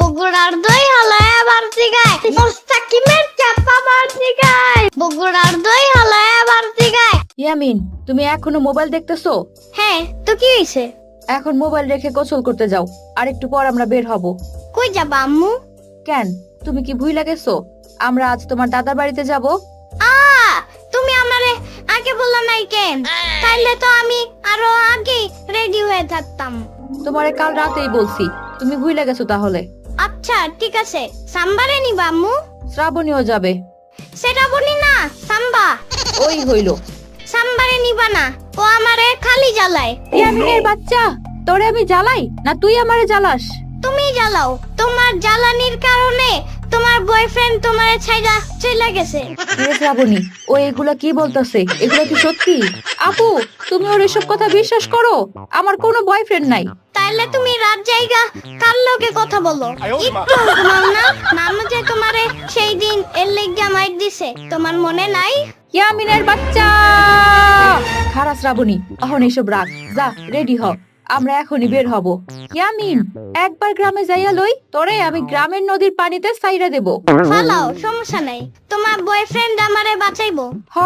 বগুড়ার দই হালায় আবার জিগায় মোস্তাকিমের চাপা বার জিগায় বগুড়ার দই হালায় আবার জিগায়। ইয়ামিন, তুমি এখনো মোবাইল দেখতেছো? হ্যাঁ, তো কি হইছে? এখন মোবাইল রেখে গোসল করতে যাও, আর একটু পর আমরা বের হব। কই যাবা আম্মু? কেন, তুমি কি ভুইলা গেছো আমরা আজ তোমার দাদার বাড়িতে যাব? তুমি আমারে আগে বললা নাই কেন? তাইলে তো আমি আরো আগে রেডি হয়ে থাকতাম। তোমারে কাল রাতেই বলছি, তুমি ভুইলা গেছো তাহলে। আচ্ছা ঠিক আছে, সাম্বারে নিবা আম্মু? শ্রাবণীও যাবে। সেটা বলি না, সাম্বা। ওই হইলো। সাম্বারে নিবা না, ও আমারে খালি জ্বালায়। ইয়ামিনের বাচ্চা, তোরে আমি জ্বালাই না তুই আমারে জ্বালাস? তুমি জ্বালাও, তোমার জ্বালানির কারণে তোমার বয়ফ্রেন্ড তোমারে ছাইড়া চলে গেছে। শ্রাবণী, ও এগুলা কি বলতেছে? এগুলা কি সত্যি? আপু, তুমি ওর এসব কথা বিশ্বাস করো? আমার কোনো বয়ফ্রেন্ড নাই। তাইলে তুমি রাত জায়গা কার লগে কথা বলো? একটু ঘুমাও না? নানু যে তোমারে সেই দিন এর লেগা মাইক দিছে, তোমার মনে নাই? ইয়ামিনের বাচ্চা, খারাপ শ্রাবণী, এখন এসব রাখ, যা রেডি হ, আমরা এখনই বের হব। ইয়ামিন, একবার গ্রামে যাইয়া লই, তোরে আমি গ্রামের নদীর পানিতে সাইরা দেব। ফালাও, সমস্যা নাই, তোমার বয়ফ্রেন্ড আমারে বাঁচাইবো। হ,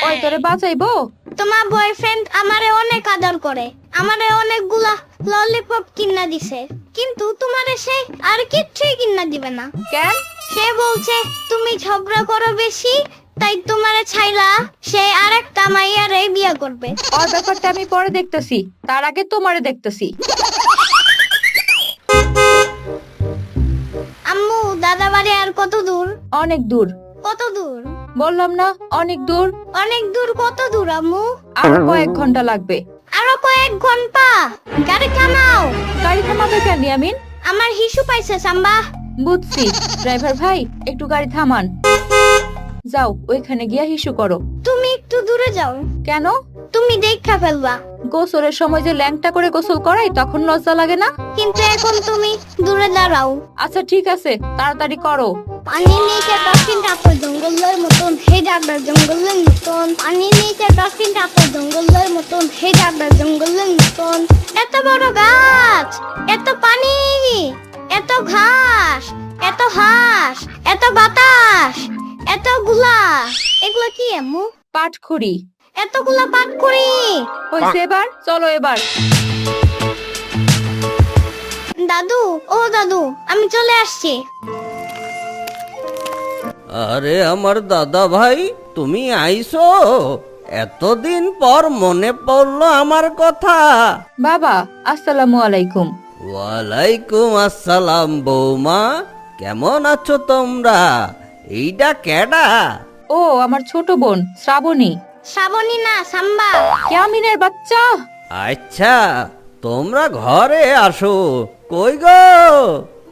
ওই তোরে বাঁচাইবো। তোমার বয়ফ্রেন্ড আমারে অনেক আদর করে, আমারে অনেকগুলা ললিপপ কিনা দিছে, কিন্তু তোমারে সে আর কিচ্ছুই কিনা দিবে না। কেন? সে বলছে তুমি ঝগড়া করো বেশি, তাই তোমারে ছাইলা সে আরেকটা মাইয়ারে বিয়ে করবে। ওর ব্যাপারটা আমি পরে দেখতেছি, তার আগে তোমারে দেখতেছি। আম্মু, দাদা বাড়ি আর কত দূর? অনেক দূর। কত দূর? বললাম না অনেক দূর। অনেক দূর? কত দূর আম্মু? আর কয়েক ঘন্টা লাগবে। আরো কয়েক ঘন্টা? গাড়ি থামাও। গাড়ি থামাবে কেন ইয়ামিন? আমার হিসু পাইছে সাম্বা। বুঝছি, ড্রাইভার ভাই একটু গাড়ি থামান। যাও, ওইখানে গিয়া হিসু করো। তুমি একটু দূরে যাও। কেন? তুমি দেখা ফেলবা। গোসলের সময় যে ল্যাংটা করে গোসল করাই, তখন লজ্জা লাগে না? কিন্তু এখন তুমি দূরে দাঁড়াও। আচ্ছা ঠিক আছে, তাড়াতাড়ি করো। পানির নিচে ডলফিন টাপো জঙ্গলের মতন, হে ডাকবে জঙ্গলের মতন। পানির নিচে ডলফিন টাপো জঙ্গলের মতন, হে ডাকবে জঙ্গলের মতন। এত বড় গাছ, এত পানি, এত ঘাস, এত হাঁস, এত বাতাস, এতগুলা, এগুলা কি আম্মু? পাটখড়ি। এতগুলা পাট করি। হইছে, এবার চলো। এবার দাদু, ও দাদু, আমি চলে আসছি। আরে আমার দাদা ভাই, তুমি আইছো? এতদিন পর মনে পড়লো আমার কথা। বাবা, আসসালামু আলাইকুম। ওয়ালাইকুম আসসালাম বৌমা, কেমন আছো তোমরা? এইটা কেডা? ও আমার ছোট বোন শ্রাবণী। শ্রাবণী না, সাম্বা। ইয়ামিনের বাচ্চা। আচ্ছা, তোমরা ঘরে আসো। কই গো,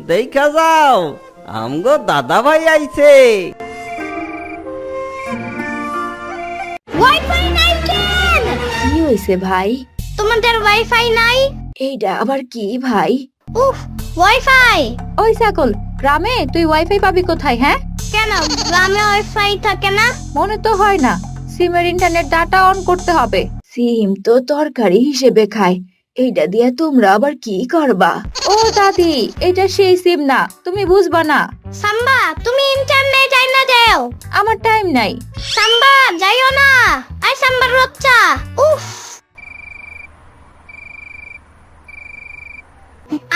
দেখা যাও, আমগো দাদা ভাই আইছে। ওয়াইফাই নাই কেন? কি হইছে ভাই? তোমাদের ওয়াইফাই নাই? এইটা আবার কি ভাই? উফ, ওয়াইফাই। ওই ছাগল, গ্রামে তুই ওয়াইফাই পাবি কোথায়? হ্যাঁ, কেন গ্রামে ওয়াইফাই থাকে না? মনে তো হয় না। সিমের ইন্টারনেট ডাটা অন করতে হবে। সিম তো তরকারি হিসেবে খায়, এইটা দিয়ে তোমরা আবার কি করবা? ও দাদি, এটা সেই সিম না, তুমি বুঝবা না। সাম্বা, তুমি ইন্টারনেট যাই না যাও। আমার টাইম নাই। সাম্বা, যাইও না। আই সাম্বার বাচ্চা। উফ।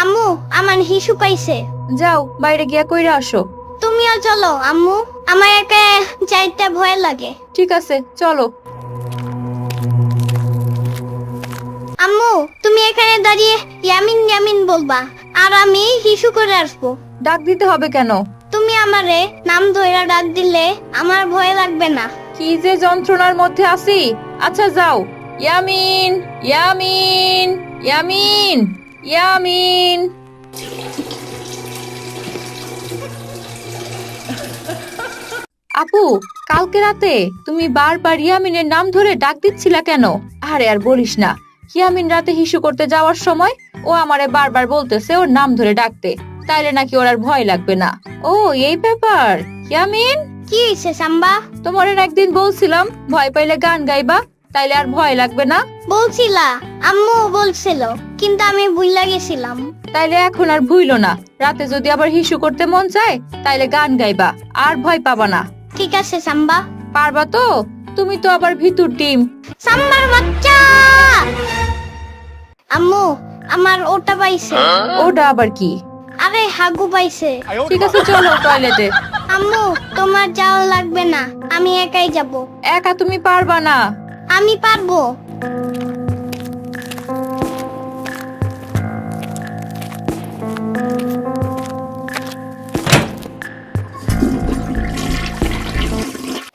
আম্মু, আমার হিসু পাইছে। যাও, বাইরে গিয়া কইরা আসো। তুমিও চলো আম্মু, আমার একা যাইতে ভয় লাগে। ঠিক আছে, চলো। আম্মু, তুমি এখানে দাঁড়িয়ে ইয়ামিন ইয়ামিন বলবা, আর আমি হিসু করে আসবো। ডাক দিতে হবে কেন? তুমি আমারে নাম ধইরা ডাক দিলে আমার ভয় লাগবে না। কি যে যন্ত্রণার মধ্যে আছি। আচ্ছা যাও, ইয়ামিন, ইয়ামিন, ইয়ামিন, ইয়ামিন। আপু, কালকে রাতে তুমি বারবার ইয়ামিনের নাম ধরে ডাক দিচ্ছিলা কেন? আরে আর বলিস না, ইয়ামিন রাতে হিসু করতে যাওয়ার সময় ও আমারে বারবার বলতেছে ওর নাম ধরে ডাকতে, তাইলে নাকি ওর আর ভয় লাগবে না। ও এই ব্যাপার। ইয়ামিন, কি হইছে সাম্বা? তোমার একদিন বলছিলাম ভয় পাইলে গান গাইবা, তাইলে আর ভয় লাগবে না। বলছিলা, আম্মু বলছিল, কিন্তু আমি ভুইলা গেছিলাম। তাইলে এখন আর ভুইলো না। রাতে যদি আবার হিসু করতে মন চায় তাইলে গান গাইবা, আর ভয় পাবা না। ঠিক আছে সাম্বা। পারবা তো? তুমি তো আবার ভিতর টিম। সাম্বার বাচ্চা! আম্মু, আমার ওটা পাইছে। ওটা আবার কি? আরে হাগু পাইছে। ঠিক আছে, চলো টয়লেটে। আম্মু, তোমার যাওয়া লাগবে না, আমি একাই যাব। একা তুমি পারবা না। আমি পারবো।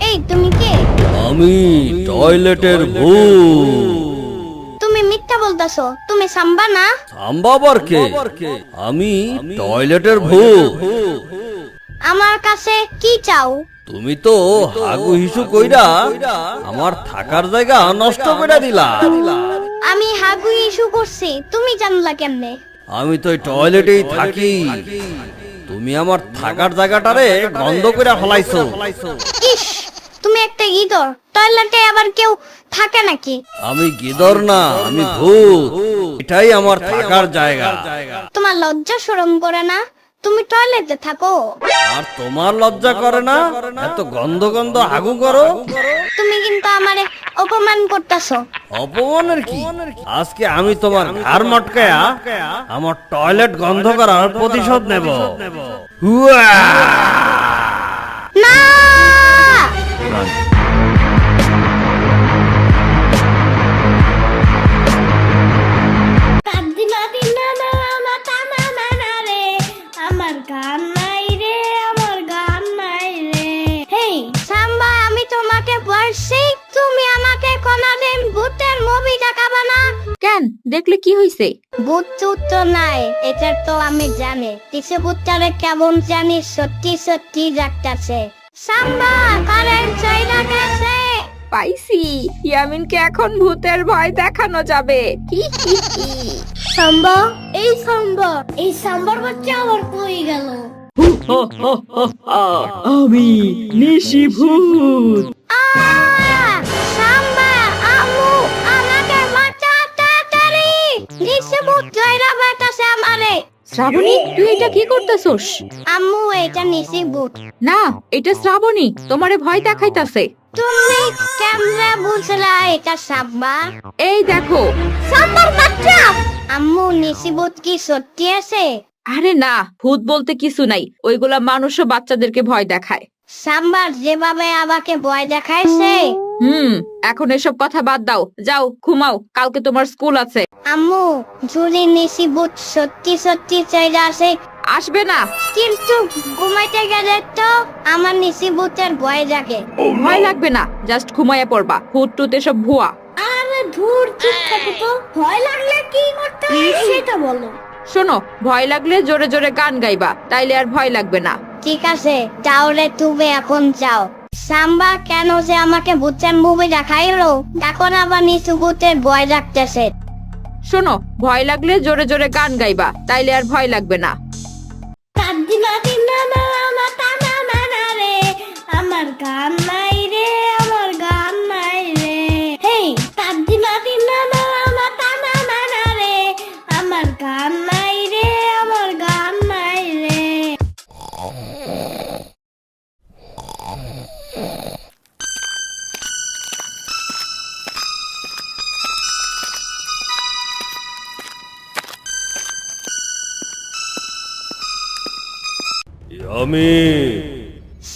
এই তুমি কে? আমি টয়লেটের ভূত। তুমি মিথ্যা বলতাছো, তুমি সাম্বা না? সাম্বা আবার কে? আমি টয়লেটের ভূত। আমার কাছে কি চাও? তুমি তো হাগু হিসু কইরা আমার থাকার জায়গা নষ্ট কইরা দিলা। আমি হাগু ইস্যু করছি, তুমি জানলা কেমনে? আমি তো এই টয়লেটেই থাকি। তুমি আমার থাকার জায়গাটারে বন্ধ কইরা ফলাইছো। ইস, তুমি একটা ইঁদুর, টয়লেটে আবার কেউ থাকে নাকি? আমি গিদর না, আমি ভূত। এটাই আমার থাকার জায়গা। তোমার লজ্জা শরম করে না? তুমি টয়লেটে থাকো। আর তোমার লজ্জা করে না? এত গন্ধ গন্ধ হাগু করো। তুমি কিন্তু আমারে অপমান করতেছো। অপমানের কি? আজকে আমি তোমার ঘাড় মটকায়া আমার টয়লেট গন্ধ করার প্রতিশোধ নেব। হুয়া! না! আমার গান নাই রে, আমার গান নাই রে। হেই সাম্বা, আমি তোমাকে বলছি তুমি আমাকে কোনদিন ভূতের মুভি দেখাবা না। কেন, দেখলে কি হইছে? ভূত চুত তো নাই, এটা তো আমি জানি। কিছু ভূতটারে কেমন জানি সত্যি সত্যি ডাকতাছে। সাম্বা, কারেন্ট চাইনা গেছে। পাইছি, ইয়ামিনকে এখন ভূতের ভয় দেখানো যাবে। হি হি হি। সাম্বা, এই সাম্বা, এই সাম্বার বাচ্চা আবার কই গেল? আমি নিশি ভূত। সাম্বা, আম্মু, আমাকে বাঁচা তাড়াতাড়ি। নিচে ভূত জয়রা বাইতাছে আমারে। শ্রাবণী, তুই এটা কি করতেছস? আম্মু, এটা নিচে ভূত। না, এটা শ্রাবণী তোমারে ভয় দেখাইতাছে। তুমি কেমনে বুঝলা এটা সাম্বা? এই দেখো। সাম্বার বাচ্চা! আম্মু, নিচে ভূত কি সত্যি আছে? আরে না, ভূত বলতে কিছু নাই, ওইগুলা মানুষও বাচ্চাদেরকে ভয় দেখায়। সাম্বার যেভাবে আমাকে ভয় দেখাইছে। এখন এসব কথা বাদ দাও, যাও ঘুমাও, কালকে তোমার স্কুল আছে। আম্মু, যদি নিচে ভূত সত্যি সত্যি চাইলে আসে আসবে না। কিন্তু ঘুমাইতে গেলে তো আমার নিচে ভূতের ভয় জাগে। ভয় লাগবে না, জাস্ট ঘুমাইয়া পড়বা। ভূত টুত এসব ভুয়া। আরে ধুর, চুপ থাকো তো। ভয় লাগলে কি করতে হয় সেটা বলো। শোনো, ভয় লাগলে জোরে জোরে গান গাইবা, তাইলে আর ভয় লাগবে না। ঠিক আছে, তাহলে তুমি এখন যাও। সাম্বা কেন যে আমাকে ভূতের মুভি দেখাইলো, এখন আবার নিচু ভূতের ভয় লাগতেছে। শোনো, ভয় লাগলে জোরে জোরে গান গাইবা, তাইলে আর ভয় লাগবে না। আমার গান নাই রে, আমার গান নাই রে। হেই আমার গান নাই রে, আমার গান নাই রে।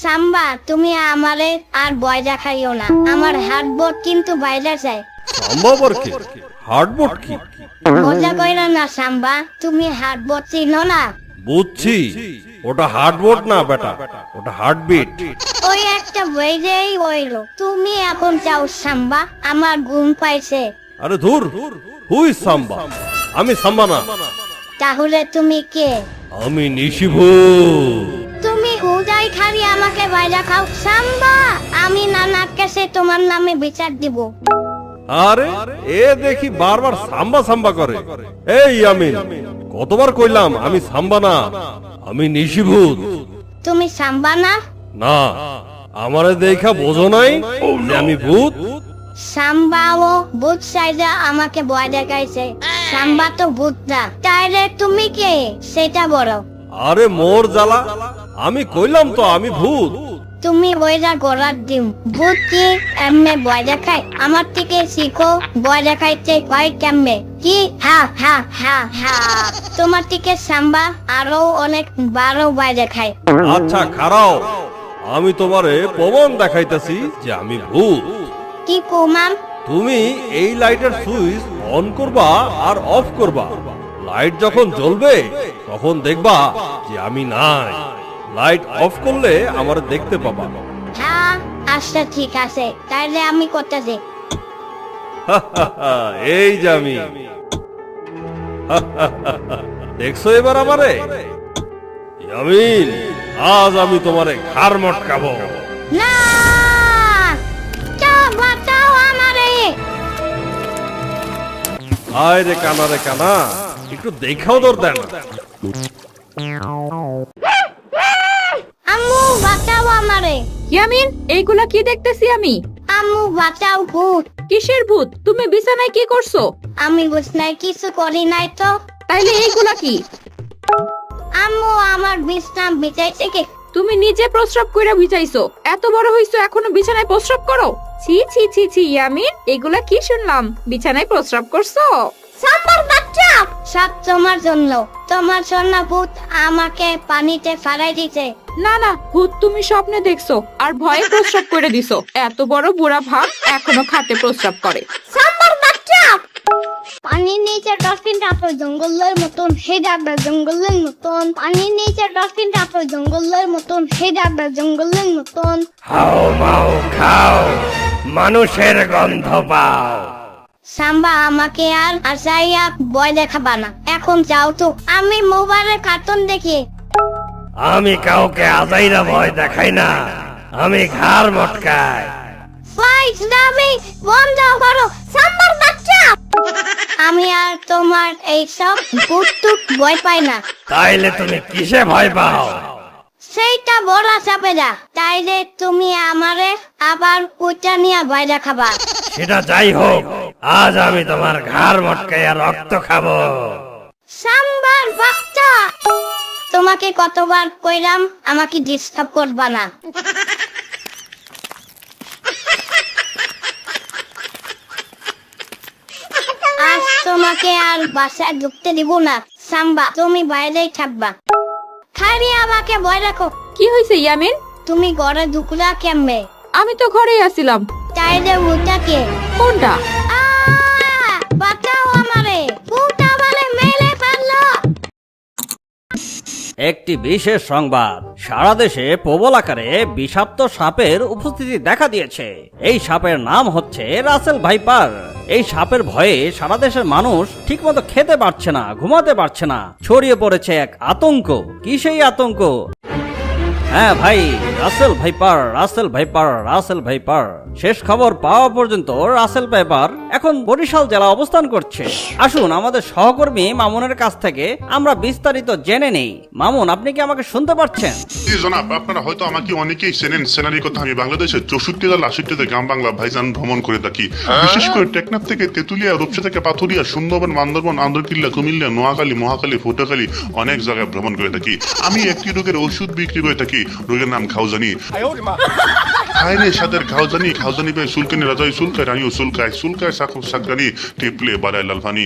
সাম্বা, তুমি আমারে আর ভয় দেখাইও না। আমার হার্টবোর্ড কিন্তু বাইরে যায়। সাম্বা কি? হার্টবোর্ড কি? মজা কইরা না সাম্বা, তুমি হার্টবোর্ড চিনো না? বুঝছি, ওটা হার্টবোর্ড না বেটা, ওটা হার্টবিট। ওই একটা বইরেই হইলো। তুমি এখন যাও সাম্বা, আমার ঘুম পাইছে। আরে ধুর, হুই সাম্বা? আমি সাম্বা না। তাহলে তুমি কে? আমি নিশিভূত। তুমি হুদাই খালি আমাকে বাইরে খাও সাম্বা। আমি নানার কাছে তোমার নামে বিচার দিব। আরে এ দেখি বারবার সাম্বা সাম্বা করে। এই আমিন, কতবার কইলাম আমি সাম্বা না, আমি নিশিভূত। তুমি সাম্বা না? না, আমারে দেখা বোঝো নাই যে আমি ভূত? সাম্বাও ভূত সাইজা আমাকে ভয় দেখাইছে। সাম্বা তো ভূত না, তাইলে তুমি কে সেটা বলো। আরে মোর জ্বালা, আমি কইলাম তো আমি ভূত। তুমি ওইটা গলার ডিম। ভূত কি এমনে ভয় দেখায়? আমার থেকে শিখো ভয় দেখাইতে ভয় কেমনে। কি হা হা হা হা। তোমার থেকে সাম্বা আরো অনেক বারো ভয় দেখায়। আচ্ছা খারাও, আমি তোমারে প্রমাণ দেখাইতেছি যে আমি ভূত। কি কুমাম? তুমি এই লাইটের সুইচ অন করবা আর অফ করবা। লাইট যখন জ্বলবে তখন দেখবা যে আমি নাই। লাইট অফ করলে আমার দেখতে পাবা। হ্যাঁ আচ্ছা ঠিক আছে, তাইলে আমি করতেছি। এই যে আমি। দেখছো এবার আমারে? ইয়ামিন, আজ আমি তোমারে ঘাড় মটকাবো। না, কেউ বাঁচাও আমারে। আয় রে কানা রে কানা, একটু দেখাও দর দেন। আম্মু বাঁচাও আমারে। ইয়ামিন, এইগুলা কি দেখতেছি আমি? আম্মু বাঁচাও, ভূত। কিসের ভূত? তুমি বিছানায় কি করছো? আমি বুঝনাই কিছু করি নাই তো। তাইলে এইগুলা কি? আম্মু আমার বিশ্রাম বিছাইছে কি? তুমি নিজে প্রস্রাব কইরা ভিজাইছো, এত বড় হইছো এখনো বিছানায় প্রস্রাব করো? ছি ছি ছি ছি ইয়ামিন, এগুলা কি শুনলাম? বিছানায় প্রস্রাব করছো? সাম্বার বাচ্চা, সব তোমার জন্য। তোমার জন্য ভূত আমাকে পানিতে ফালাই দিতে। না না, ভূত তুমি স্বপ্নে দেখছো আর ভয়ে প্রস্রাব করে দিছো। এত বড় বুড়া ভাব এখনো খাটে প্রস্রাব করে। সাম্বার বাচ্চা, পানির নিচে ডলফিন রাখো জঙ্গলের মতন, হে ডাকবে জঙ্গলের মতন। পানির নিচে ডলফিন রাখো জঙ্গলের মতন, হে ডাকবে জঙ্গলের মতন। হাও মাও খাও, মানুষের গন্ধ পাও। সাম্বা আমাকে আর আসাইয়া ভয় দেখাবা না। এখন যাও তো, আমি মোবাইলে কার্টুন দেখি। আমি কাউকে আজাইরা ভয় দেখাই না, আমি ঘাড় মটকাই। ফাইজলামি বন্ধ করো সাম্বার বাচ্চা। আমি আর তোমার এইসব ভূত টুত ভয় পাই না। তাইলে তুমি কিসে ভয় পাও? সেইটা বলা যাবে না। তাইলে তুমি আমারে আবার উচ্চা নিয়ে ভয় দেখাবা। সেটা যাই হোক, আজ আমি তোমার ঘাড় মটকাইয়া রক্ত খাবো। সাম্বার বাচ্চা, তোমাকে কতবার কইলাম আমাকে ডিস্টার্ব করবা না। আজ তোমাকে আর বাসায় ঢুকতে দিব না। সাম্বা, তুমি বাইরেই থাকবা। খালি আমাকে ভয় রাখো। কি হয়েছে ইয়ামিন? তুমি ঘরে ঢুকলা কেমনে? আমি তো ঘরেই আছিলাম। তাইলে ওটা কে? কোনটা? বাঁচাও আমারে, ভূত আমারে মেরে ফেললো। একটি বিশেষ সংবাদ, সারা দেশে প্রবল আকারে বিষাক্ত সাপের উপস্থিতি দেখা দিয়েছে। এই সাপের নাম হচ্ছে রাসেল ভাইপার। এই সাপের ভয়ে সারা দেশের মানুষ ঠিকমতো খেতে পারছে না, ঘুমাতে পারছে না। ছড়িয়ে পড়েছে এক আতঙ্ক। কি সেই আতঙ্ক? হ্যাঁ ভাই, Russell viper, Russell viper, Russell viper. শেষ খবর পাওয়া পর্যন্ত রাসেল ভাইপার এখন বরিশাল জেলা অবস্থান করছে। আসুন আমাদের সহকর্মী মামুনের কাছ থেকে আমরা বিস্তারিত জেনে নেই। মামুন, আপনি কি আমাকে শুনতে পাচ্ছেন? জি জনাব, আপনারা হয়তো আমাকে অনেকেই চেনেন। সেনারির কথা, আমি বাংলাদেশের 64 গ্রাম বাংলা ভাইজান ভ্রমণ করে থাকি। বিশেষ করে টেকনাফ থেকে তেতুলিয়া, রূপসা থেকে পাথুরিয়া, সুন্দরবন, বান্দরবন, আন্দরকিল্লা, কুমিল্লা, নোয়াখালী, মহাখালী, ফুটাখালী অনেক জায়গায় ভ্রমণ করে থাকি। আমি একটি রোগের ওষুধ বিক্রি করে থাকি। রোগের নাম খাওজানি। খাইলে সাদের খাওজানি, খাওজানি পায় সুলকানি, রাজাই সুলকায়, রানীও সুলকায়, সুলকায় সাকুব সাকরানি, টিপলে বাড়ায় লালফানি।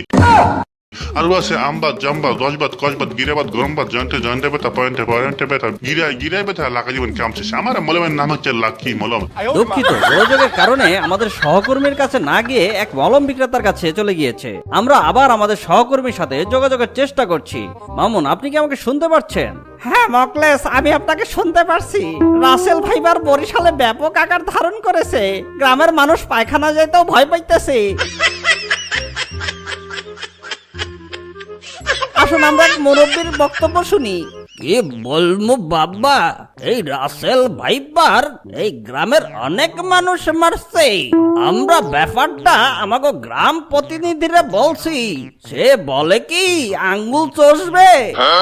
আর আছে আমবাদ, জামবাদ, দশবাদ, কসবাদ, গিরাবাদ, গরমবাদ, জয়ন্তে জয়ন্তে ব্যথা, পয়েন্টে পয়েন্টে ব্যথা, গিরায় গিরায় ব্যথা, লাকা জীবন কামছে। আমার মলমের নাম হচ্ছে লাকি মলম। দুঃখিত, গোলযোগের কারণে আমাদের সহকর্মীর কাছে না গিয়ে এক মলম বিক্রেতার কাছে চলে গিয়েছে। আমরা আবার আমাদের সহকর্মীর সাথে যোগাযোগের চেষ্টা করছি। মামুন, আপনি কি আমাকে শুনতে পাচ্ছেন? হ্যাঁ মকলেস, আমি আপনাকে শুনতে পারছি। রাসেল ভাইবার বরিশালে ব্যাপক আকার ধারণ করেছে। গ্রামের মানুষ পায়খানা যাইতেও ভয় পাইতেছে। আসুন আমরা এক মুরব্বীর বক্তব্য শুনি। কি বলবো বাবা, এই রাসেল ভাইপার এই গ্রামের অনেক মানুষ মারছে। আমরা ব্যাপারটা আমাকে গ্রাম প্রতিনিধিরা বলছি, সে বলে কি আঙ্গুল চষবে।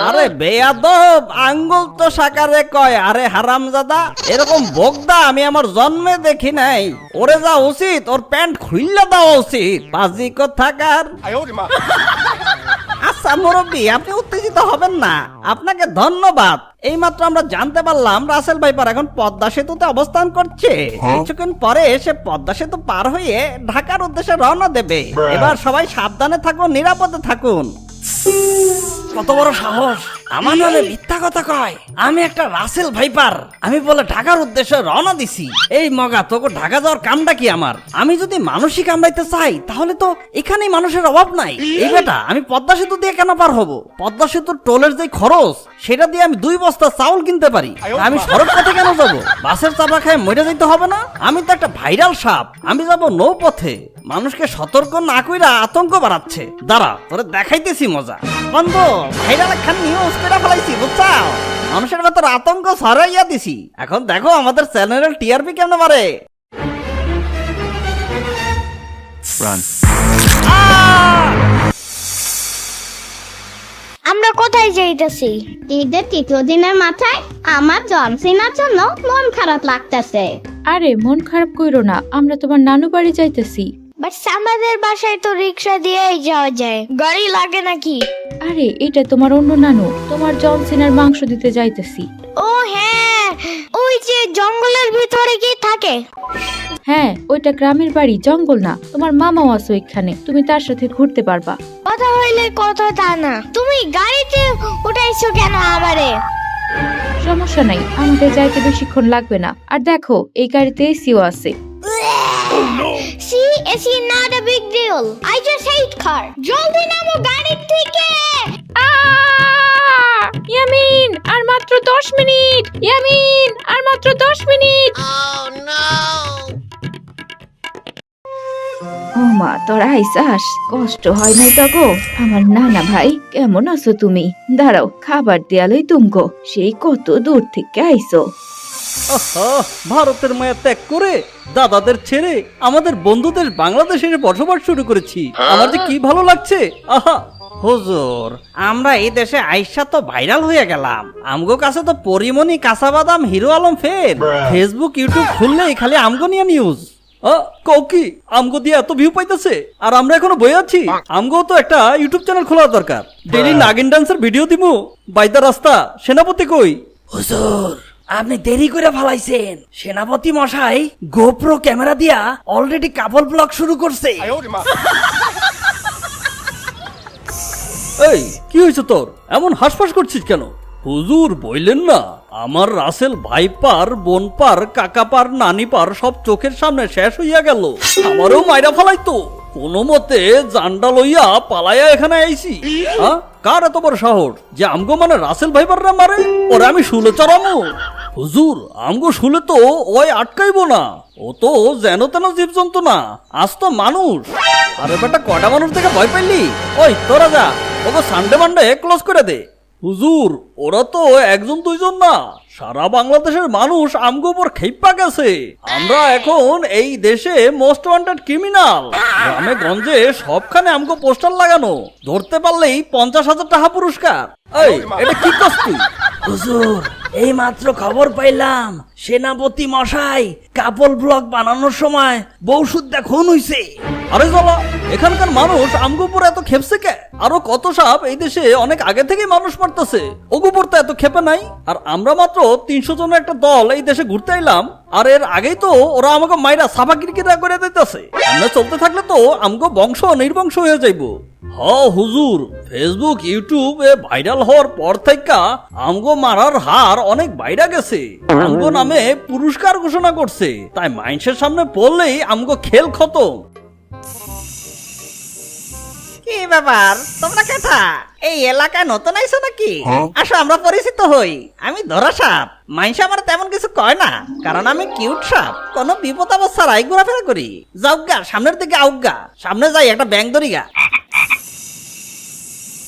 আরে বেয়াদব, আঙ্গুল তো সাকারে কয়। আরে হারামজাদা, এরকম বোগদা আমি আমার জন্মে দেখি নাই। ওরে যা উচিত, ওর প্যান্ট খুললে দেওয়া উচিত। বাজি থাকার। আচ্ছা মুরব্বী, আপনি উত্তেজিত হবেন না, আপনাকে ধন্যবাদ। এইমাত্র আমরা জানতে পারলাম রাসেল ভাইপার এখন পদ্মা সেতুতে অবস্থান করছে। কিছুক্ষণ পরে সে পদ্মা সেতু পার হয়ে ঢাকার উদ্দেশ্যে রওনা দেবে। এবার সবাই সাবধানে থাকুন, নিরাপদে থাকুন। কত বড় সাহস, আমার নামে মিথ্যা কথা কয়। আমি একটা রাসেল ভাইপার, আমি বলে ঢাকার উদ্দেশ্যে রওনা দিছি। এই মগা, তোকে ঢাকা যাওয়ার কামটা কি আমার? আমি যদি মানুষই কামড়াইতে চাই তাহলে তো এখানেই মানুষের অভাব নাই। এই বেটা, আমি পদ্মা সেতু দিয়ে কেন পার হবো? পদ্মা সেতুর টোলের যে খরচ, সেটা দিয়ে আমি 2 বস্তা চাউল কিনতে পারি। আমি সড়ক পথে কেন যাবো? বাসের চাপা খায় মরে যাইতে হবে না? আমি তো একটা ভাইরাল সাপ, আমি যাবো নৌপথে। মানুষকে সতর্ক না কইরা আতঙ্ক বাড়াচ্ছে। দাঁড়া, তোরে দেখাইতেছি মজা। বন্ধু, ভাইরাল একখান নিউজ করে ফেলাইছি, বুঝছাও? মানুষের ভেতর আতঙ্ক ছড়াইয়া দিছি। এখন দেখো আমাদের চ্যানেলের টিআরপি কেমন মারে। আমরা কোথায় যাইতেছি? ঈদের 3য় দিনের মাথায় আমার জনসিনার জন্য মন খারাপ লাগতেছে। আরে মন খারাপ কইরো না, আমরা তোমার নানু বাড়ি যাইতেছি। বাট আমাদের বাসায় তো রিক্সা দিয়েই যাওয়া যায়, গাড়ি লাগে নাকি? আরে এটা তোমার অন্য নানু, তোমার জন সিনার মাংস দিতে যাইতেছি। ও হ্যাঁ, ওই যে জঙ্গলের ভিতরে কি থাকে? হ্যাঁ, ওইটা গ্রামের বাড়ি, জঙ্গল না। তোমার মামাও আছে ওইখানে, তুমি তার সাথে ঘুরতে পারবা। কথা হইলে কথা তা না, তুমি গাড়িতে উঠাইছো কেন আমারে? সমস্যা নাই, আমাদের যাইতে বেশিক্ষণ লাগবে না। আর দেখো, এই গাড়িতে এসিও আছে। See, it's not a big deal. I just hate car. জলদি নামো গাড়ি থেকে। ইয়ামিন, আর মাত্র 10 মিনিট। ইয়ামিন, আর মাত্র 10 মিনিট। ও মা, তোর আইসাস, কষ্ট হয় নাই তো গো? আমার নানা ভাই, কেমন আছো তুমি? দাঁড়াও, খাবার দেয়ালই তুমগো, সেই কত দূর থেকে আইসো। আহা, ভারতের মায়া ত্যাগ করে দাদাদের ছেড়ে আমাদের বন্ধুদের বাংলাদেশে বসবাস শুরু করেছি। আমার যে কি ভালো লাগছে। আহা হুজুর, আমরা এই দেশে আইসা তো ভাইরাল হয়ে গেলাম। আমগো কাছে তো পরিমণি, কাঁচা বাদাম, হিরো আলম ফের। ফেসবুক, ইউটিউব খুললেই খালি আমগো নিয়ে নিউজ। কৌকি আমগো দিয়ে এত ভিউ পাইতেছে, আর আমরা এখনো বই আছি। আমগো তো একটা ইউটিউব চ্যানেল খোলা দরকার। ডেইলি নাগিন ডান্সের ভিডিও দিমু। বাইদা রাস্তা, সেনাপতি কই? হুজুর, আপনি দেরি করে ফেলাইছেন। সেনাপতি মশাই গোপ্রো ক্যামেরা দিয়া অলরেডি কাপল ব্লগ শুরু করছে। এই কি হয়েছে তোর? এমন হাসফাস করছিস কেন? হুজুর বললেন না, আমার রাসেল ভাইপার, বোনপার, কাকাপার, নানিপার সব চোখের সামনে শেষ হইয়া গেল। আমারও মাইরা ফেলাইতো। কোনো মতে জান্ডা লইয়া পালাইয়া এখানে আইছি। কার এত বড় সাহস যে আমগো মানে রাসেল ভাইপাররা মারে? ওরা আমি শুলে চড়ামো? হুজুর, আমগো শুলে তো ওই আটকাইবো না। ও তো যেন তেন জীবজন্তু না, আজ তো মানুষ। আরে বেটা, কটা মানুষ থেকে ভয় পাইলি? ওই তোরা যা, ওকে সানডে মানডে ক্লোজ করে দে। হুজুর, ওরা তো 1-2 না, সারা বাংলাদেশের মানুষ আমগো উপর খেপা গেছে। আমরা এখন এই দেশে মোস্ট ওয়ান্টেড ক্রিমিনাল। গ্রামে গঞ্জে সবখানে আমগো পোস্টার লাগানো, ধরতে পারলেই 50,000 টাকা পুরস্কার। এই, এটা কি করছ তুই? হুজুর, এই মাত্র খবর পাইলাম সেনাপতি মশাই কাপল ব্লগ বানানোর সময় বউ সুদ্ধা খুন হইছে। আরে জ্বালা, এখানকার মানুষ আমগো উপর এত খেপছে কে? আরো কত সাপ এই দেশে অনেক আগে থেকেই মানুষ মারতেছে, ওগো উপর তো এত খেপে নাই। আর আমরা মাত্র 300 জনের একটা দল এই দেশে ঘুরতে এলাম, আর এর আগেই তো ওরা আমাকে মাইরা সাফা কিরকিরা করে দিতেছে। আমরা চলতে থাকলে তো আমগো বংশ নির্বংশ হয়ে যাইবো। হুজুর, ফেসবুক, ইউটিউব এ ভাইরাল হওয়ার পর থেকে আমগো মারার হার অনেক বাইরে গেছে। আমগো নামে পুরস্কার ঘোষণা করছে, তাই মানুষের সামনে পড়লেই আমগো খেল খতম। কি ব্যাপার, তোমরা কেটা এই এলাকায় নতুন আইছো নাকি? আসো, আমরা পরিচিত হই। আমি ধরা সাপ। মাইনস আমার তেমন কিছু কয় না, কারণ আমি কিউট সাপ। কোনো বিপদ আপদ ছাড়াই ঘোরাফেরা করি। যাওগা, সামনের দিকে আউগা। সামনে যাই, একটা ব্যাং ধরিগা।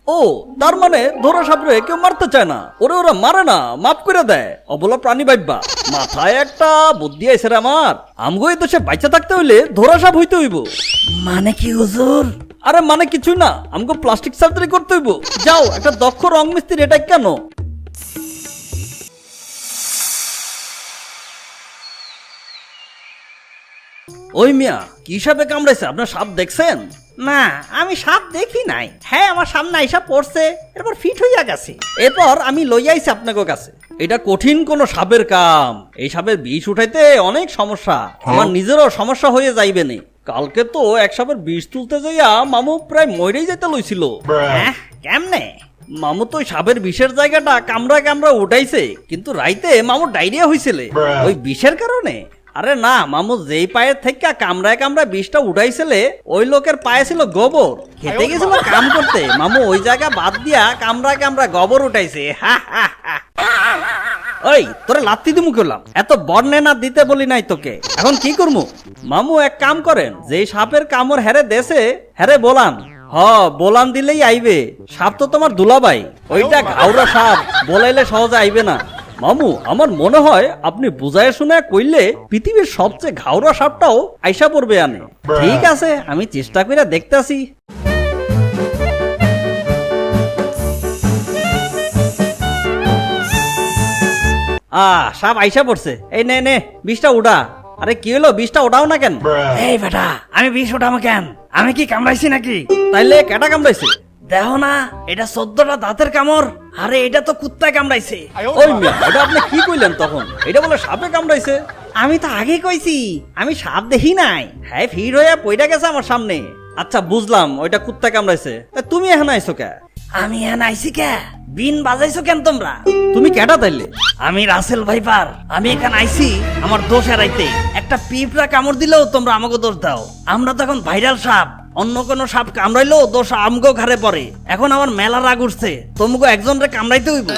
ও তার মানে ধরা সাপরে কেউ মারতে চায় না, ওরে ওরা মারে না, মাফ করে দেয় অবলা প্রাণী বাইবা। মাথায় একটা বুদ্ধি আইছে রে আমার। আমগো এই দেশে বাইচা থাকতে হইলে ধরা সাপ হইতে হইব। মানে কি হুজুর? আরে মানে কিছুই না, আমগো প্লাস্টিক সার্জারি করতে হইব। যাও একটা দক্ষ রং মিস্ত্রি এটা কেন। ওই মিয়া কি সাপে কামড়াইছে? আপনার সাপ দেখছেন? না আমি সাপ দেখি নাই। হ্যাঁ আমার সামনে আইসা পড়ছে, এরপর ফিট হইয়া গেছে। এরপর আমি লইয়া আইছি আপনাকে কাছে। এটা কঠিন কোন সাপের কাম। এই সাপের বিষ উঠাইতে অনেক সমস্যা, আমার নিজেরও সমস্যা হয়ে যাইবে না। কালকে তো এক সাপের বিষ তুলতে যাইয়া মামু প্রায় মরেই যেতে লইছিল। হ্যাঁ কেমনে? মামু তো ওই সাপের বিষের জায়গাটা কামড়া কামড়া উঠাইছে, কিন্তু রাইতে মামু ডায়রিয়া হয়েছিল ওই বিষের কারণে। আরে না, মামু যেই পায়ের থেকে কামড়ায় কামড়ায় বিষটা উঠাইছিলে ওই লোকের পায়ে ছিল গোবর, খেতে গেছিল কাম করতে। মামু ওই জায়গা বাদ দিয়া কামড়ায় কামড়ায় গোবর উঠাইছে। ওই তোরে লাত্তি দিমু করলাম, এত বর্ণনা দিতে বলি নাই তোকে। এখন কি করমু? মামু এক কাম করেন, যেই সাপের কামড় হেরে দেশে হেরে বলান। বলান দিলেই আইবে। সাপ তো তোমার দুলাভাই, ওইটা ঘাওড়া সাপ, বলাইলে সহজে আইবে না। মামু আমার মনে হয় আপনি বুঝায় শুনে কইলে পৃথিবীর সবচেয়ে ঘাওড়া সাপটাও আইসা পড়বে আনে। ঠিক আছে, আমি চেষ্টা করে দেখতাছি। সাপ আইসা পড়ছে। এই নে নে বিষটা উঠা। আরে কি হলো, বিষটা ওঠাও না কেন? এই বেটা আমি বিষ উঠামো কেন? আমি কি কামড়াইছি নাকি? তাইলে কেটা কামড়াইছে? দেখো না, এটা 14টা দাঁতের কামড়। আরে এটা তো কুত্তায় কামড়াইছে। ওই মিয়া, এটা আপনি কি কইলেন তখন? এটা বলে সাপে কামড়াইছে। আমি তো আগে কইছি আমি সাপ দেখি নাই। হ্যাঁ ফির হয়ে পইটা গেছে আমার সামনে। আচ্ছা বুঝলাম, ওইটা কুত্তা কামড়াইছে। তা তুমি এখন আইছো কে? আমি এখানে আইছি কে? বিন বাজাইছো কেন তোমরা? তুমি কেটা তাইলে? আমি রাসেল ভাইপার। আমি এখানে আইছি আমার দোষ এড়াইতে। একটা পিঁপড়া কামড় দিলেও তোমরা আমাকে দোষ দাও। আমরা তো এখন ভাইরাল সাপ, অন্য কোন সাপ কামড়াইলেও দোষ আমগো ঘাড়ে পড়ে। এখন আমার মেলা রাগ উঠছে, তোমাকে একজনরে কামড়াইতে হইব।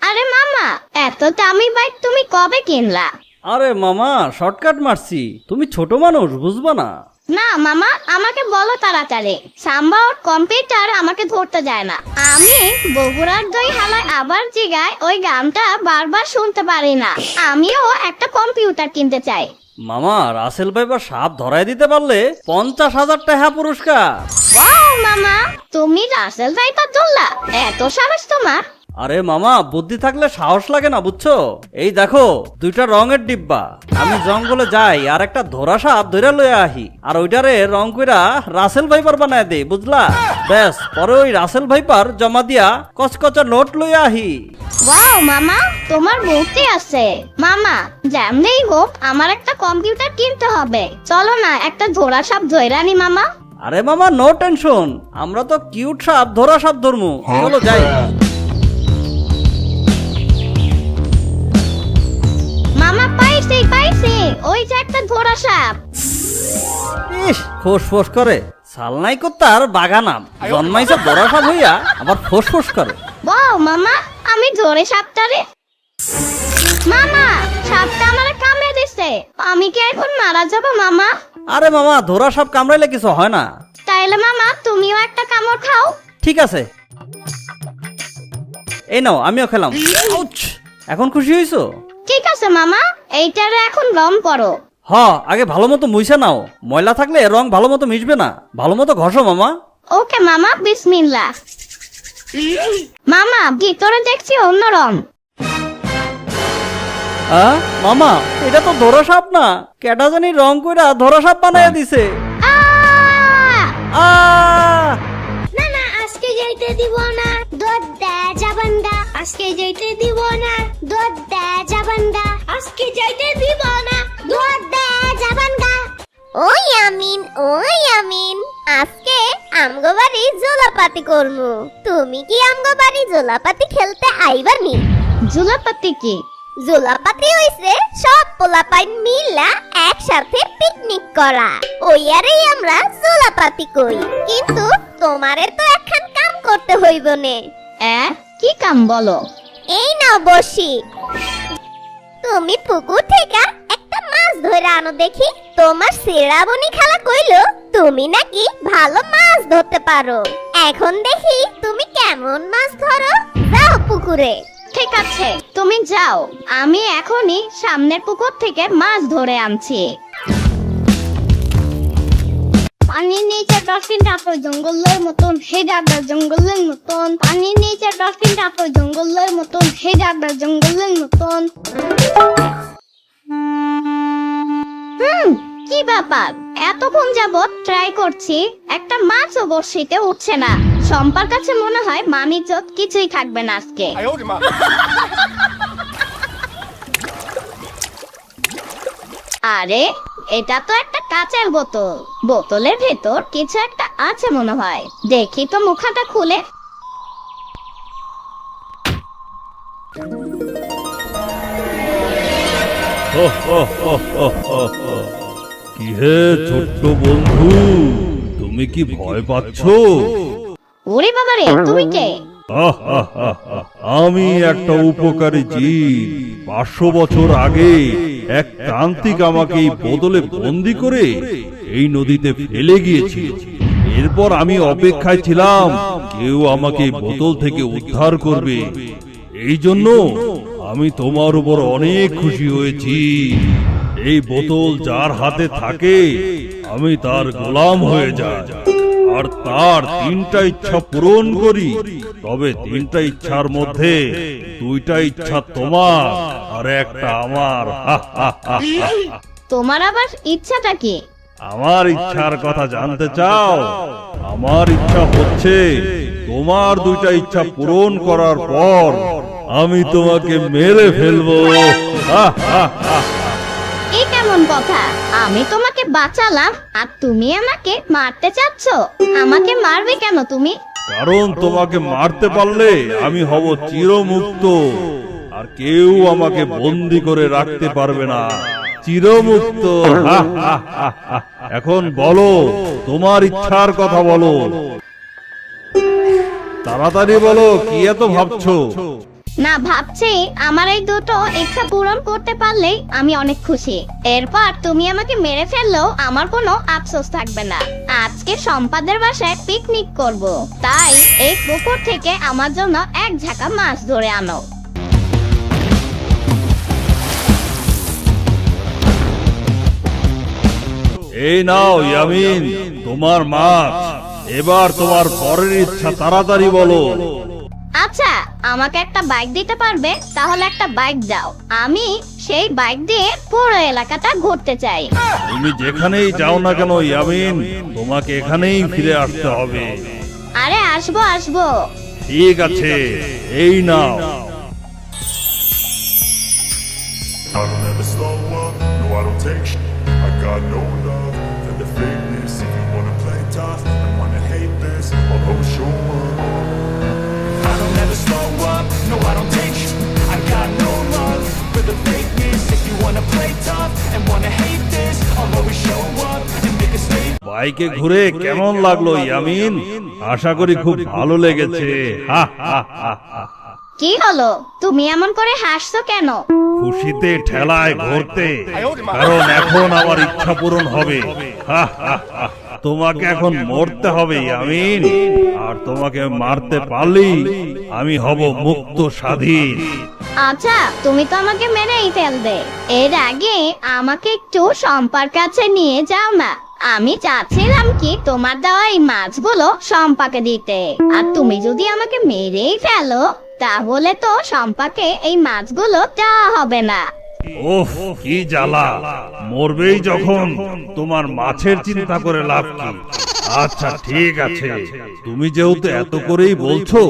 আরে মামা, এত দামি বাইক তুমি কবে কিনলা? আরে মামা শর্টকাট মারছি, তুমি ছোট মানুষ বুঝবা না। না মামা, আমাকে বলো তাড়াতাড়ি। সাম্বা ওর কম্পিউটার আমাকে ধরতে যায় না। আমি বগুড়ার দই হালায় আবার জিগায় ওই গানটা বারবার শুনতে পারি না। আমিও একটা কম্পিউটার কিনতে চাই। মামা রাসেল ভাইবার সাপ ধরাই দিতে পারলে 50,000 টাকা পুরস্কার। ওয়াও মামা, তুমি রাসেল ভাইপার ধরলা? এত সাহস তোমার? আরে মামা বুদ্ধি থাকলে সাহস লাগে না বুঝছো? এই দেখো 2টা রঙের ডিব্বা। আমি জঙ্গলে যাই আর একটা ধরা সাপ ধরে লয়ে আহি, আর ওইটারে রং কইরা রাসেল ভাইপার বানায় দেই, বুঝলা? ব্যাস, পরে ওই রাসেল ভাইপার জমা দিয়া কচকচা নোট লয়ে আহি। ওয়াও মামা, তোমার বুদ্ধি আছে। মামা যেমনেই হোক আমার একটা কম্পিউটার কিনতে হবে। চলো না একটা ধরা সাপ ধইরানি মামা। আরে মামা নো টেনশন, আমরা তো কিউট সাপ ধরা সাপ ধরমু। চলো যাই। মামা পাইছি পাইছি, ওই যে একটা ধরা সাপ। ইস ফোস ফোস করে, সালনাই কোত্তার বাগানাম। জন্মাইছে ধরা সাপ হইয়া আবার ফোস ফোস করে। ওয়াও মামা, আমি ধরে সাপটারে। মামা সাপটা আমারে কামড়ে দিছে, আমি কি এখন মারা যাব মামা? আরে মামা ধরা সাপ কামড়াইলে কিছু হয় না। তাইলে মামা তুমিও একটা কামড় খাও। ঠিক আছে, এই নাও আমিও খেলাম। আউচ! এখন খুশি হইছো? ঠিক আছে মামা, এইটারে এখন রং করো। আগে ভালো মতো মুইসা নাও, ময়লা থাকলে রং ভালো মতো মিশবে না। ভালো মতো ঘষো মামা। ওকে মামা, বিসমিল্লাহ। মামা ভিতরে দেখছি অন্য রং। মামা এটা তো ধরা সাপ না, কেটা জানি রং কইরা ধরা সাপ বানাইয়া দিছে। না না, আজকে যাইতে দিব না, দুধ দে জাবান্ডা। আজকে যাইতে দিব না, দুধ দে জাবান্ডা। আজকে যাইতে দিব না, দুধ দে জাবান্ডা। ওই আমিন আজকে আমগো বাড়ি জোলাপাতি করমু। তুমি কি আমগো বাড়ি জোলাপাতি খেলতে আইবানি? জুলাপাতি কি? জোলাপাতি হইছে সব পোলাপাইন মিলা একসাথে পিকনিক করা। ওইয়ারেই আমরা জোলাপাতি কই। কিন্তু তোমারে তো একখান কাম করতে হইব নে। কি কাম বলো? এই নাও বসি। তুমি পুকুর থেকে একটা মাছ ধরে আনো দেখি। তোমার শ্রাবণী খালা কইলো তুমি নাকি ভালো মাছ ধরতে পারো। এখন দেখি তুমি কেমন মাছ ধরো। যাও পুকুরে। ঠিক আছে, তুমি যাও, আমি এখনই সামনের পুকুর থেকে মাছ ধরে আনছি। পানির নিচে ডলফিনটা তো জঙ্গলের মতন, হে দাদা জঙ্গলের মতন। পানির নিচে ডলফিনটা তো জঙ্গলের মতন, হে দাদা জঙ্গলের মতন। কি ব্যাপার, এতক্ষণ যাবত ট্রাই করছি, একটা মাছও বড়শিতে উঠছে না। শম্পার কাছে মনে হয় মামির চোট কিছুই থাকবে না আজকে। আরে এটা তো একটা কাঁচের বোতল, বোতলের ভেতর কিছু একটা আছে মনে হয়। দেখি তো মুখাটা খুলে। কি হে ছোট্ট বন্ধু, তুমি কি ভয় পাচ্ছ? ওরে বাবারে, তুমি কে? আমি একটা উপকারী জীব। 500 বছর আগে এক তান্ত্রিক আমাকে এই বোতলে বন্দি করে এই নদীতে ফেলে গিয়েছিল। এরপর আমি অপেক্ষায় ছিলাম কেউ আমাকে এই বোতল থেকে উদ্ধার করবে। এই জন্য আমি তোমার উপর অনেক খুশি হয়েছি। এই বোতল যার হাতে থাকে আমি তার গোলাম হয়ে যাই আর তার 3টা ইচ্ছা পূরণ করি। তবে 3টা ইচ্ছার মধ্যে 2টা ইচ্ছা তোমার আর একটা আমার। তোমার আবার ইচ্ছাটা কি? আমার ইচ্ছার কথা জানতে চাও? আমার ইচ্ছা হচ্ছে তোমার 2টা ইচ্ছা পূরণ করার পর আমি তোমাকে মেরে ফেলবো। এই কেমন কথা? আমি তোমাকে বাঁচালাম আর তুমি আমাকে মারতে চাচ্ছ? আমাকে মারবে কেন তুমি? কারণ তোমাকে মারতে পারলে আমি হব চিরমুক্ত আর কেউ আমাকে বন্দি করে রাখতে পারবে না। চিরমুক্ত। এখন বলো, তোমার ইচ্ছার কথা বলো, তাড়াতাড়ি বলো, কি এত ভাবছো? না, ভাবছি আমার এই দুটো ইচ্ছা পূরণ করতে পারলেই আমি অনেক খুশি। এরপর তুমি আমাকে মেরে ফেললেও আমার কোনো আফসোস থাকবে না। আজকে সম্পাদের বাসায় পিকনিক করব, তাই এই পুকুর থেকে আমার জন্য এক ঝাঁকা মাছ ধরে আনো। এই নাও ইয়ামিন, তোমার মাছ। এবার তোমার পরের ইচ্ছা তাড়াতাড়ি বলো। আচ্ছা, আমাকে একটা বাইক দিতে পারবে? তাহলে একটা বাইক দাও, আমি সেই বাইক দিয়ে পুরো এলাকাটা ঘুরতে চাই। তুমি যেখানেই যাও না কেন ইয়ামিন, তোমাকে এখানেই ফিরে আসতে হবে। আরে আসবো আসবো। ঠিক আছে, এই নাও। I don't ever slow up, no I don't take sh**. I got no love for the fakeness. If you wanna play tough and wanna hate this, I'll always show up. I don't ever slow up, no I don't take sh**. I got no love for the fakeness. If you wanna play tough and wanna hate this, I'll always show up and make a statement. বাইকে ঘুরে কেমন লাগলো ইয়ামিন? আশা করি খুব ভালো লেগেছে। কি হলো, তুমি এমন করে হাসছো কেন? খুশিতে ঠেলায় ঘুরতে, কারণ এখন আমার ইচ্ছা পূরণ হবে। তোমাকে এখন মরতে হবে ইয়ামিন, আর তোমাকে মারতে পারলেই আমি হব মুক্ত স্বাধীন। আচ্ছা, তুমি তো আমাকে মেরেই ফেলবে। এর আগে আমাকে একটু সম্পার কাছে নিয়ে যাও না। আমি চাচ্ছিলাম কি তোমার দেওয়া এই মাছগুলো সম্পাকে দিতে। আর তুমি যদি আমাকে মেরেই ফেলো, তাহলে তো সম্পাকে এই মাছগুলো দেওয়া হবে না। ওহ, কি জ্বালা! মরবেই যখন, তোমার মাছের চিন্তা করে লাভ কি? আচ্ছা ঠিক আছে, তুমি যেহেতু এত করেই বলছো,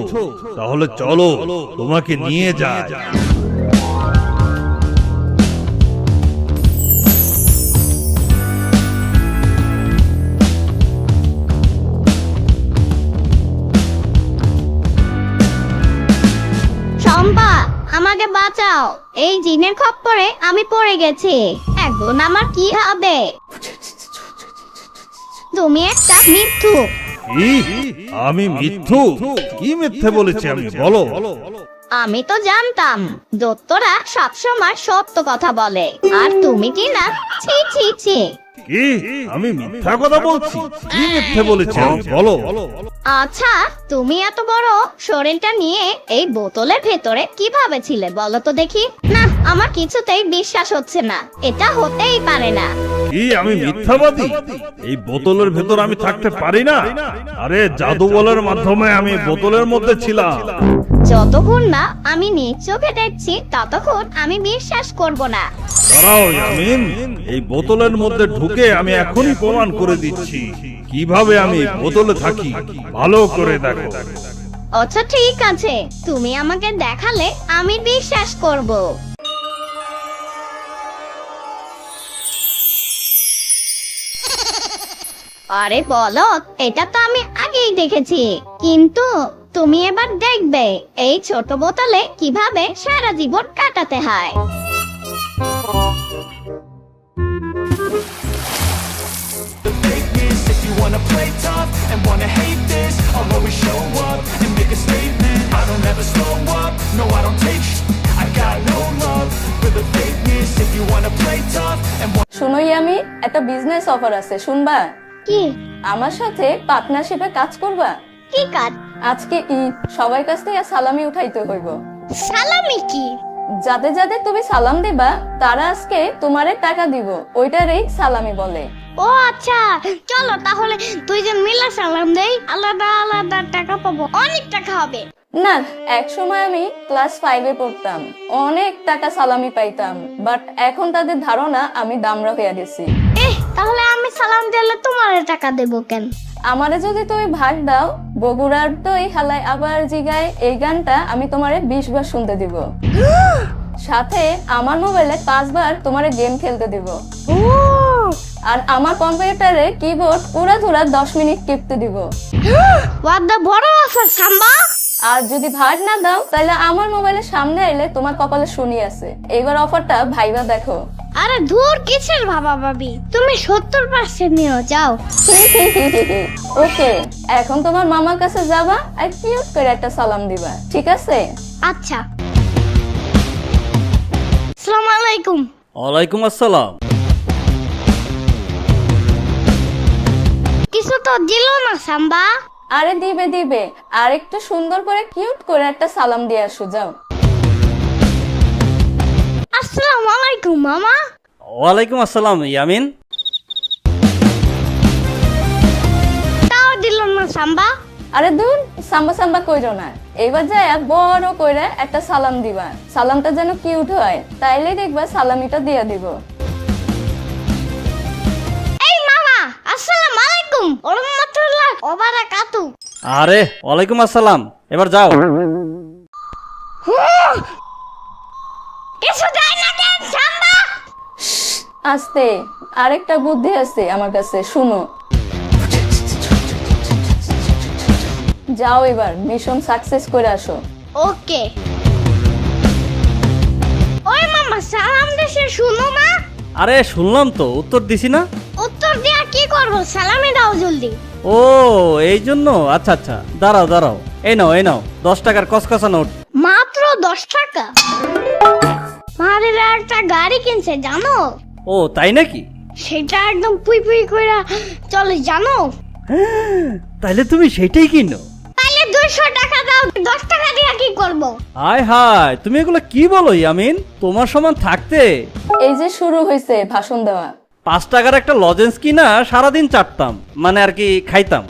তাহলে চলো তোমাকে নিয়ে যাই। সম্পা, আমাকে বাঁচাও, এই জিনের খপ্পরে আমি পড়ে গেছি। এখন আমার কি হবে? তুমি একটা মিথ্যুক। কি? আমি মিথ্যুক? কি মিথ্যে বলেছি আমি, বলো। আমি তো জানতাম দত্তরা সবসময় সত্য কথা বলে, আর তুমি কি না? ছি ছি ছি। কি আমি মিথ্যা কথা বলছি? কি মিথ্যে বলেছি আমি, বলো। আচ্ছা, তুমি এত বড় শরীরটা নিয়ে এই বোতলের ভেতরে কিভাবে ছিলে বলো তো দেখি? না, আমার কিছুতেই বিশ্বাস হচ্ছে না, এটা হতেই পারে না। কি আমি মিথ্যাবাদী? এই বোতলের ভেতর আমি থাকতে পারি না? আরে জাদু বলের মাধ্যমে আমি বোতলের মধ্যে ছিলাম। যতক্ষণ না আমি নিজ চোখে দেখছি ততক্ষণ আমি বিশ্বাস করব না। দাঁড়াও ইয়ামিন, এই বোতলের মধ্যে ঢুকে আমি এখনই প্রমাণ করে দিচ্ছি কিভাবে আমি বোতলে থাকি, ভালো করে দেখো। আচ্ছা ঠিক আছে, তুমি আমাকে দেখালে আমি বিশ্বাস করব। আরে বলো, এটা তো আমি আগেই দেখেছি, কিন্তু তুমি এবার দেখবে এই ছোট বোতলে কিভাবে সারা জীবন কাটাতে হয়। If you wanna play tough and wanna hate this, I'll always show up and make a statement. I don't ever slow up, no I don't take I got no love for the fakeness. If you wanna play tough and শুনো আমি একটা business offer আছে, শুনবা? কি? আমার সাথে পার্টনারশিপে কাজ করবা? কি কাজ? আজকে ঈদ, সবার কাছ থেকে সালামি উঠাইতে হইব। সালামি কি? যাদের যাদের তুমি সালাম দিবা তারা আজকে তোমারে টাকা দিব, ওইটারই সালামি বলে। ও আচ্ছা, চলো তাহলে দুইজন মিলে সালাম দেই, আলাদা আলাদা টাকা পাবো, অনেক টাকা হবে। না, এক সময় আমি ক্লাস 5-এ পড়তাম, অনেক টাকা সালামি পাইতাম, বাট এখন তাদের ধারণা আমি দামরা হইয়া গেছি। তাহলে আমি সালাম দিলে তোমার টাকা দেবো কেন? আমারে যদি তুমি ভাগ দাও, বগুড়ার তো এই হালায় আবার জিগায় এই গানটা আমি তোমারে 20 বার শুনতে দিব, সাথে আমার মোবাইলে 5 বার তোমারে গেম খেলতে দিব, আর আমার কম্পিউটারে কিবোর্ড পুরা 10 মিনিট টিপতে দিব। বড় অফার সাম্বা। আর যদি ভাগ না দাও তাহলে আমার মোবাইলের সামনে আইলে তোমার কপালে শনি আছে। এইবার অফারটা ভাইবা দেখো। আরে দূর, কিসের ভাবা ভাবি, তুমি 70% নিও, যাও। ওকে, এখন তোমার মামার কাছে যাবা আর কিউট করে একটা সালাম দিবা, ঠিক আছে? আচ্ছা। আসসালামু আলাইকুম। ওয়ালাইকুম আসসালাম। কিছু তো দিল না সাম্বা। আরে দিবে দিবে, আর একটু সুন্দর করে কিউট করে একটা সালাম দিয়ে আসো, যাও। আসসালামু আলাইকুম মামা। ওয়ালাইকুম আসসালাম ইয়ামিন। তাও দিল না সাম্বা। আরে দূর, সাম্বা সাম্বা কইরো না, এইবার যায় বড় কইরা একটা সালাম দিবা, সালামটা যেন কিউট হয়, তাইলে দেখবা সালামিটা দিয়া দিব। এই মামা, আসসালামু আলাইকুম ওয়া রাহমাতুল্লাহি ওয়া বারাকাতুহু। আরে ওয়ালাইকুম আসসালাম, এবার যাও। কিছু দেয় না কেন সাম্বা? আস্তে, আরেকটা বুদ্ধি আছে আমার কাছে, শুনো। যাও এবার মিশন সাকসেস করে আসো। ওকে। ওই মামা, সালাম দেশে শুনো না। আরে শুনলাম তো, উত্তর দিছি না। উত্তর দিয়া কি করব? সালামে দাও জলদি। ও এই জন্য, আচ্ছা আচ্ছা, দাঁড়াও দাঁড়াও, এই নাও 10 টাকার কসকসা নোট। মাত্র 10 টাকা? মারের একটা গাড়ি কিনছে জানো? ও তাই নাকি? সেটা একদম পুই পুই কইরা চলে জানো? তাইলে তুমি সেটাই কিনো? তাইলে 200 টাকা দাও, 10 টাকা দিয়া কি করব? হায় হায়, তুমি এগুলো কি বলো ইয়ামিন? তোমার সমান থাকতে এই যে শুরু হয়েছে ভাষণ দেওয়া। 5 টাকার একটা লজেন্স কিনা সারাদিন চাটতাম, মানে আর কি খাইতাম।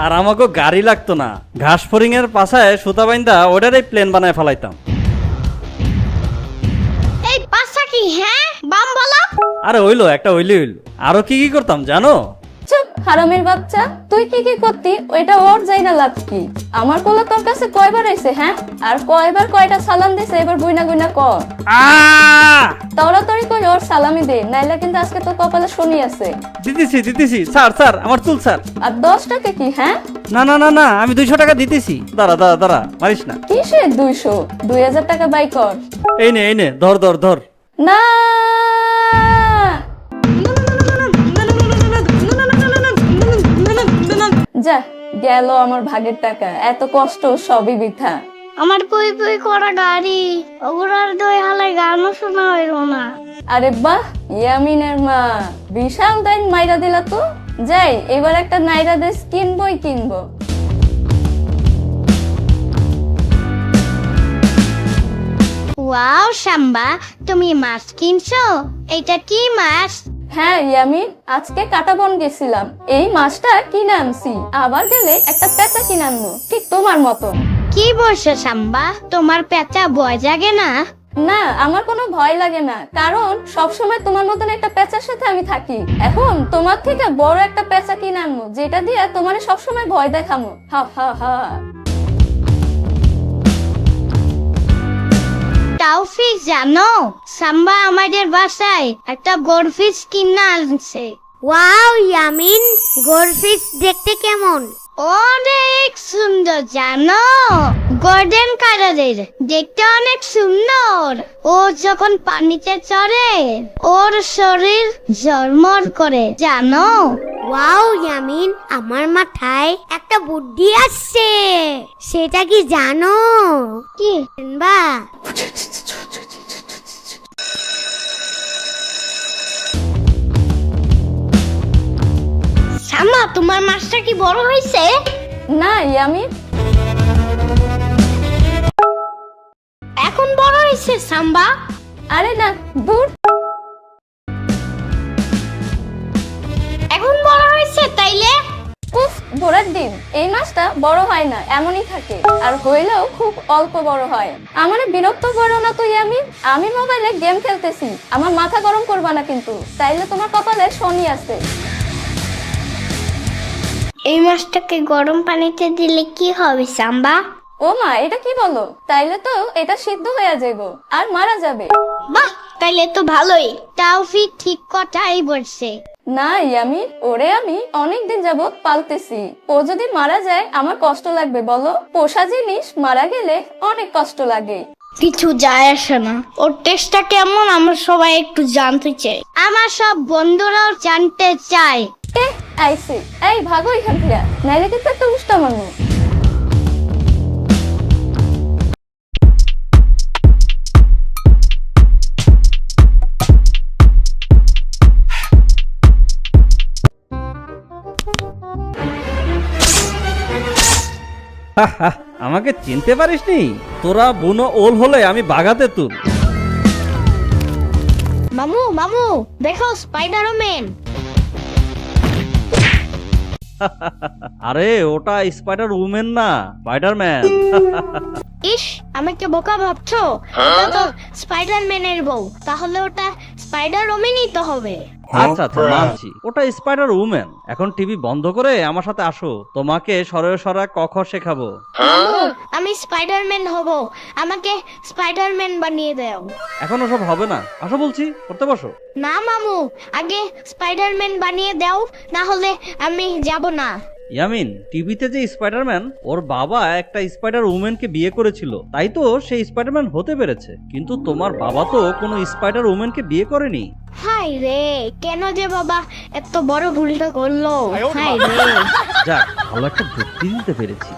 আর আমাকে গাড়ি লাগতো না, ঘাস ফরিং এর পাশায় সুতা বাইন্দা ওটারই প্লেন বানায় ফেলাইতাম। এই পাশা কি? হ্যাঁ বাম বলো। আরে হইলো আরো কি কি করতাম জানো? চুপ হারামের বাচ্চা, তুই কি কি করতি ওইটা ওর যাই না লাভ কি? আমার কোলা তোর কাছে কয়বার আইছে? হ্যাঁ, আর কয়বার কয়টা সালাম দিছে এবার গুইনা গুইনা কর। তাড়াতাড়ি করে ওর সালামি দে, নাইলে কিন্তু আজকে তোর কপালে শনি আছে। দিতেছি স্যার আমার চুল স্যার। আর 10 টাকা কি? হ্যাঁ না আমি 200 টাকা দিতেছি। দাঁড়া মারিস না। কিসে 200? 2000 টাকা বাই কর। এই নে ধর। না যা, গেল আমার ভাগের টাকা, এত কষ্ট সবই বৃথা। আমার পুই পুই করা গাড়ি ওগুলার দই হালে গানও শোনা হইল না। আরে বাহ, ইয়ামিনের মা বিশাল দাইন মাইরা দিলা তো। যাই, এবার একটা নাইরা ড্রেস কিনবো। ওয়াও শাম্বা, তুমি মাছ কিনছো? এটা কি মাছ? হ্যাঁ ইয়ামিন, আজকে কাটাবন গেছিলাম, এই মাছটা কিনে আনছি। আবার গেলে একটা পেঁচা কিনে আনবো, ঠিক তোমার মতন। কি বলছো শাম্বা, তোমার পেঁচা ভয় জাগে না? না, আমার কোনো ভয় লাগে না, কারণ সবসময় তোমার মতন একটা পেঁচার সাথে আমি থাকি। এখন তোমার থেকে বড় একটা পেঁচা কিনে আনবো, যেটা দিয়ে তোমার সবসময় ভয় দেখামো। হা হা হা। টাউফিক জানো, সাম্বা আমাদের বাসায় একটা গোল্ডফিশ কিনে আনছে। ওয়াও ইয়ামিন, গোল্ডফিশ দেখতে কেমন? অনেক সুন্দর জানো, গোল্ডেন কালারের, দেখতে অনেক সুন্দর। ও যখন পানিতে চড়ে ওর শরীর ঝলমল করে জানো। ওয়াও ইয়ামিন, আমার মাথায় একটা বুদ্ধি আসছে। সেটা কি জানো? কি? বা সাম্বা, তোমার মাছটা কি বড় হয়েছে? না ইয়ামিন, এখন বড় হয়েছে সাম্বা? আরে না, দূর। এখন বড় হয়েছে তাইলে? উফ, ঘোড়ার ডিম, এই মাছটা বড় হয় না, এমনই থাকে, আর হইলেও খুব অল্প বড় হয়। আমার বিরক্ত করো না তো ইয়ামিন, আমি মোবাইলে গেম খেলতেছি, আমার মাথা গরম করবা না কিন্তু, তাইলে তোমার কপালে শনি আছে। এই মাছটাকে গরম পানিতে দিলে কি হবে সাম্বা? ও মা, এটা কি বলো? তাইলে তো এটা সিদ্ধ হয়ে যাবে আর মারা যাবে। বাহ, তাইলে তো ভালোই। তাওফিক ঠিক কথাই বলছে। না ইয়ামিন, ওরে আমি অনেকদিন যাবত পালতেছি, ও যদি মারা যায় আমার কষ্ট লাগবে বলো? পোষা জিনিস মারা গেলে অনেক কষ্ট লাগে। কিছু যায় আসে না, ওর টেস্টটা কেমন আমরা সবাই একটু জানতে চাই। আমার সব বন্ধুরাও জানতে চায়। আইসি, এই ভাগো এখান থেকে, নাইলে কিন্তু একটা উষ্টা মারবো। আমাকে চিনতে পারিসনি? তোরা বুনো ওল হলে আমি বাগাতে তুল। মামু মামু, দেখো স্পাইডারম্যান। আরে ওটা স্পাইডার উমেন না, স্পাইডারম্যান। ইস, আমাকে বোকা ভাবছো? ওটা তো স্পাইডারম্যানের বউ, তাহলে ওটা স্পাইডার ওমেনই তো হবে। আচ্ছা আচ্ছা, মানছি ওটা স্পাইডার উমেন। এখন টিভি বন্ধ করে আমার সাথে আসো, তোমাকে সরয় সরা ক খ শেখাবো। মামু, আমি স্পাইডারম্যান হব, আমাকে স্পাইডারম্যান বানিয়ে দাও। এখন ওসব হবে না, আসো বলছি, করতে বসো। না মামু, আগে স্পাইডারম্যান বানিয়ে দাও, না হলে আমি যাব না। ইয়ামিন, টিভিতে যে স্পাইডারম্যান, ওর বাবা একটা স্পাইডার উমেনকে বিয়ে করেছিল, তাই তো সেই স্পাইডারম্যান হতে পেরেছে। কিন্তু তোমার বাবা তো কোনো স্পাইডার উমেনকে বিয়ে করেনি। হাই রে, কেন যে বাবা এত বড় ভুলটা করলো? হাই রে। যাক, ভালো একটা যুক্তি দিতে পেরেছি।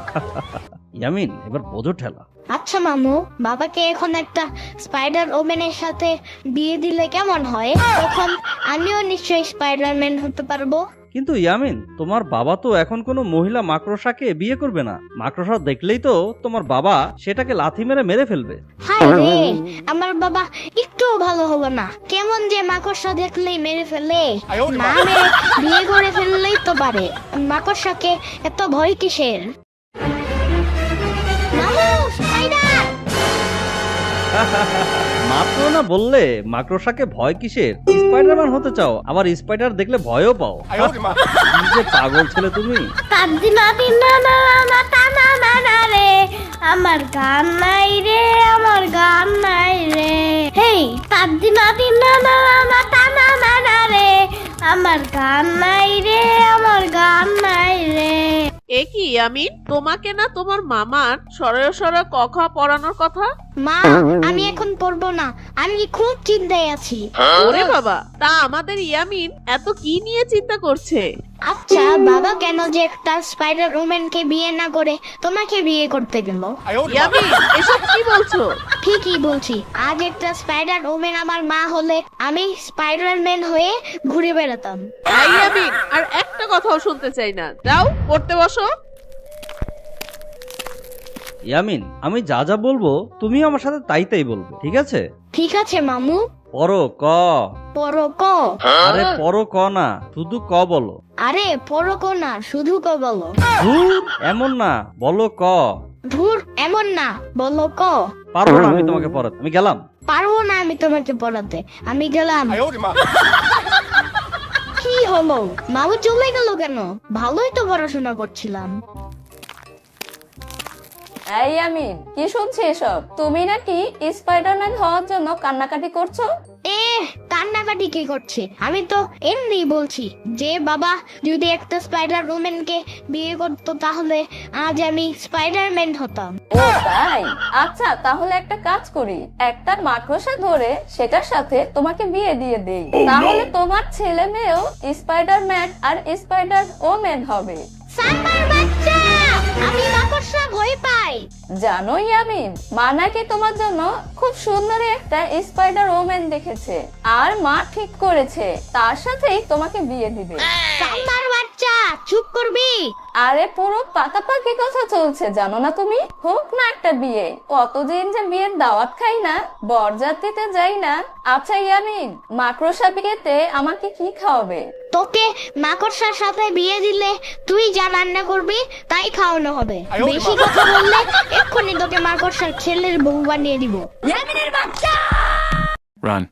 ইয়ামিন, এবার বোঝো ঠেলা। আচ্ছা মামু, বাবাকে এখন একটা স্পাইডার ওমেনের সাথে বিয়ে দিলে কেমন হয়? তখন আমিও নিশ্চয়ই স্পাইডারম্যান হতে পারবো। কিন্তু ইয়ামিন, তোমার বাবা তো এখন কোনো মহিলা মাকড়সাকে বিয়ে করবে না। মাকড়সা দেখলেই তো তোমার বাবা সেটাকে লাথি মেরে ফেলবে। হাই রে, আমার বাবা একটুও ভালো হলো না, কেমন যে মাকড়সা দেখলেই মেরে ফেলে। না মেরে বিয়ে করে ফেললেই তো পারে। মাকড়সাকে এত ভয় কিসের? মামু, স্পাইডার! মাত্র না বললে মাকড়সাকে ভয় কিসের? স্পাইডারম্যান হতে চাও, আবার স্পাইডার দেখলে ভয়ও পাও। কি যে পাগল ছেলে তুমি। আমার গান নাই রে, আমার গান নাই রে। হেই, তাদ্দি নাতি না না না টানা না না রে, আমার গান নাই রে, আমার গান নাই রে। এ কি আমিন, তোমাকে না তোমার মামার সরয় সরয় ক খ পড়ানোর কথা? মা আমি এখন পড়বো না, আমি খুব চিন্তায় আছি। ওরে বাবা, তা আমাদের ইয়ামিন এত কি নিয়ে চিন্তা করছে? আচ্ছা বাবা কেন যে একটা স্পাইডার ওম্যানকে বিয়ে না করে তোমাকে বিয়ে করতে গেল? ইয়ামিন এসব কি বলছো? ঠিকই বলছি, আজ একটা স্পাইডার ওম্যান আমার মা হলে আমি স্পাইডারম্যান হয়ে ঘুরে বেড়াতাম। এই ইয়ামিন, আর একটা কথাও শুনতে চাই না, যাও পড়তে বসো। ইয়ামিন, আমি যা যা বলবো তুমি আমার সাথে তাই তাই বলবে, ঠিক আছে? ঠিক আছে মামু। পড়ো ক। পড়ো ক? আরে পড়ো ক না, শুধু ক বলো। আরে পড়ো ক না, শুধু ক বলো। ধুর, এমন না, বলো ক। ধুর, এমন না, বলো ক। পারবো না আমি তোমাকে পড়াতে, আমি গেলাম। পারবো না আমি তোমাকে পড়াতে, আমি গেলাম। কি হলো, মামু চলে গেল কেন? ভালোই তো পড়াশোনা করছিলাম। এই ইয়ামিন, কি শুনছি এসব? তুমি নাকি স্পাইডারম্যান হওয়ার জন্য কান্নাকাটি করছো? কান্নাকাটি কি করছে? আমি তো এমনি বলছি যে বাবা যদি একটা স্পাইডার ওম্যানকে বিয়ে করতো তাহলে আজ আমি স্পাইডারম্যান হতাম। ও তাই? আচ্ছা তাহলে একটা কাজ করি, একটা মাকড়সা ধরে সেটার সাথে তোমাকে বিয়ে দিয়ে দেই, তাহলে তোমার ছেলে মেয়েও স্পাইডারম্যান আর স্পাইডার ওম্যান হবে। সাম্বার বাচ্চা, আমি মাকড়সা ভয় পাই। জানো ইয়ামিন, মা নাকি তোমার জন্য খুব সুন্দর একটা স্পাইডার ওম্যান দেখেছে, আর মা ঠিক করেছে তার সাথেই তোমাকে বিয়ে দিবে। সাম্বার বাচ্চা, চুপ করবি? আরে পুরো পাকাপাকি কথা চলছে, জানো না তুমি? হোক না একটা বিয়ে, কতদিন যে বিয়ের দাওয়াত খাই না, বরযাত্রীতে যাই না। আচ্ছা ইয়ামিন, মাকড়সা বিয়েতে আমাকে কি খাওয়াবে? তোকে মাকড়সার সাথে বিয়ে দিলে তুই যা রান্না করবি তাই খাওয়ানো হবে। বেশি কথা বললে এক্ষুনি তোকে মাকড়সার ছেলের বউ বানিয়ে দিব। ইয়ামিনের বাচ্চা! Run.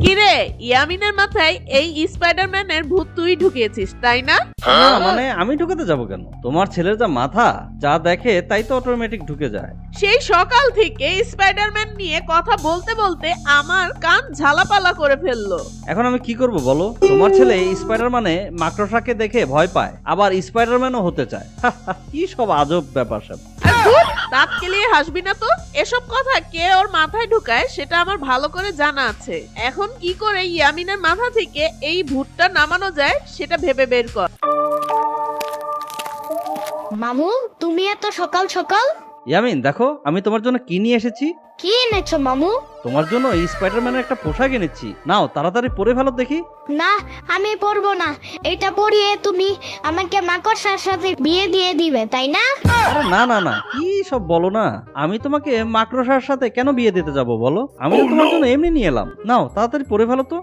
কিরে, ইয়ামিনের মাথায় এই স্পাইডারম্যানের ভূত তুই ঢুকিয়েছিস তাই না? না মানে আমি ঢুকাতে যাবো কেন? তোমার ছেলের যা মাথা, যা দেখে তাই তো অটোমেটিক ঢুকে যায়। সেই সকাল থেকে স্পাইডারম্যান নিয়ে কথা বলতে বলতে আমার কান ঝালাপালা করে ফেললো। এখন আমি কি করব বলো? তোমার ছেলে স্পাইডার মানে মাকড়সাকে দেখে ভয় পায়, আবার স্পাইডারম্যানও হতে চায়। কি সব আজব ব্যাপার সব। দাঁত কেলিয়ে হাসবি না তো। এসব কথা কে ওর মাথায় ঢুকায় সেটা আমার ভালো করে জানা আছে। এখন কি করে ইয়ামিনের মাথা থেকে এই ভূতটা নামানো যায় সেটা ভেবে বের কর। মামু, তুমি এত সকাল সকাল? ইয়ামিন দেখো, আমি তোমার জন্য কি নিয়ে এসেছি। কি এনেছো মামু? তোমার জন্য স্পাইডারম্যানের একটা পোশাক এনেছি, নাও তাড়াতাড়ি পরে ফেলো দেখি। না, আমি পরবো না। এটা পরিয়ে তুমি আমাকে মাকড়সার সাথে বিয়ে দিয়ে দিবে তাই না? আরে না না না, কি সব বলো না। আমি তোমাকে মাকড়সার সাথে কেন বিয়ে দিতে যাব বলো? আমি তো তোমার জন্য এমনি নিয়ে এলাম, নাও তাড়াতাড়ি পরে ফেলো তো।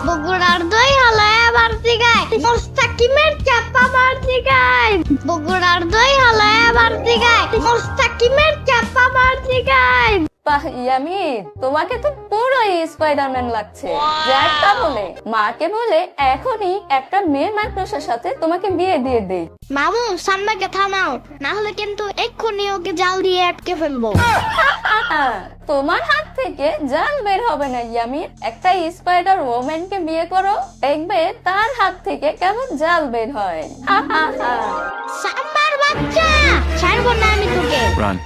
বগুড়ার দই হালায় বাড়তি গায়, মোস্তাকিমের চাপা বাড়তি গায়। বগুড়ার দই হালায় বাড়তি গায়, মোস্তাকিমের চাপা বাড়তি গায়। বাহ ইয়ামিন, তোমাকে তো পুরোই স্পাইডারম্যান লাগছে। যাকটা বলে মাকে বলে এখনই একটা মেয়ে মাকড়সার সাথে তোমাকে বিয়ে দিয়ে দেই। মামু, সাম্বাকে থামাও, না হলে কিন্তু এক্ষুনি ওকে জাল দিয়ে আটকে ফেলবো। তোমার হাত থেকে জাল বের হবে না ইয়ামিন। একটা স্পাইডার ওম্যানকে বিয়ে করো, দেখবে তার হাত থেকে কেমন জাল বের হয়। সাম্বার বাচ্চা, ছাড়বো না আমি তোকে। Run.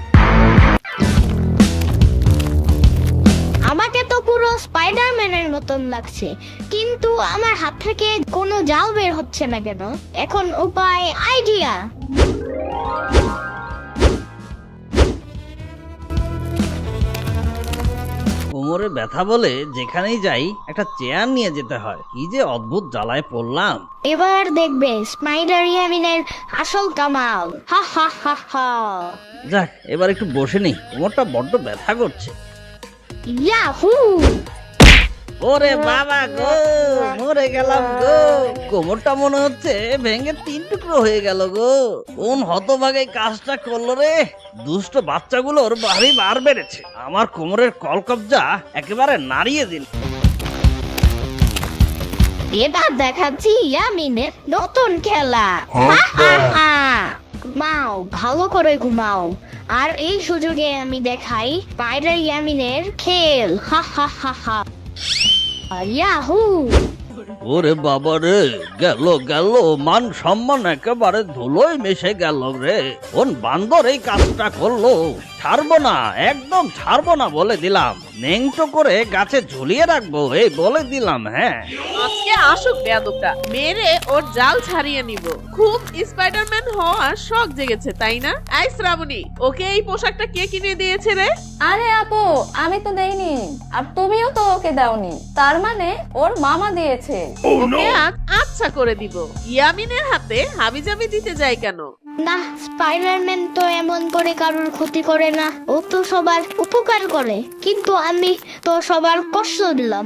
আমাকে তো পুরো স্পাইডারম্যানের মতন লাগছে, কিন্তু আমার হাত থেকে কোনো জাল বের হচ্ছে না কেন? এখন উপায়, আইডিয়া। কোমরে ব্যথা বলে যেখানেই যাই একটা চেয়ার নিয়ে যেতে হয়। কি যে অদ্ভুত জ্বালায় পড়লাম। এবার দেখবে স্পাইডার ইয়ামিনের আসল কামাল। হা হা হা হা। যাক, এবার একটু বসে নি, কোমরটা বড্ড ব্যথা করছে। ইয়াহু! ওরে বাবা গো, মরে গেলাম গো। কোমরটা মনে হচ্ছে ভেঙে 3 টুকরো হয়ে গেল গো। কোন হতভাগে কাজটা করলো রে? দুষ্ট বাচ্চাগুলোর ভারী বার বেড়েছে, আমার কোমরের কলকবজা একেবারে নাড়িয়ে দিল। এটা দেখাচ্ছি ইয়ামিনের নতুন খেলা। ঘুমাও, ভালো করে ঘুমাও। আর এই সুযোগে আমি দেখাই স্পাইডার ইয়ামিনের খেল। হা হা হা হা। ইয়াহু! ওরে বাবা রে, গেল গেল, মান সম্মান একেবারে ধুলোয় মিশে গেল রে। কোন বান্দর এই কাজটা করলো? ছাড়বো না, একদম ছাড়বো না বলে দিলাম। নেংটো করে গাছে ঝুলিয়ে রাখবো এই বলে দিলাম। হ্যাঁ, আজকে আসুক বেয়াদবটা, মেরে ওর জাল ছাড়িয়ে নিব। খুব স্পাইডারম্যান হওয়ার শখ জেগেছে তাই না? এই শ্রাবণী, ওকে এই পোশাকটা কে কিনে দিয়েছে রে? আরে আপু, আমি তো দেইনি, আর তুমিও তো ওকে দাওনি, তার মানে ওর মামা দিয়েছে। ওকে আজ আচ্ছা করে দিব। ইয়ামিনের হাতে হাবিজাবি দিতে যাই কেন? না, স্পাইডারম্যান তো এমন করে কারোর ক্ষতি করে না, ও তো সবার উপকার করে। কিন্তু আমি তো সবার কষ্ট দিলাম।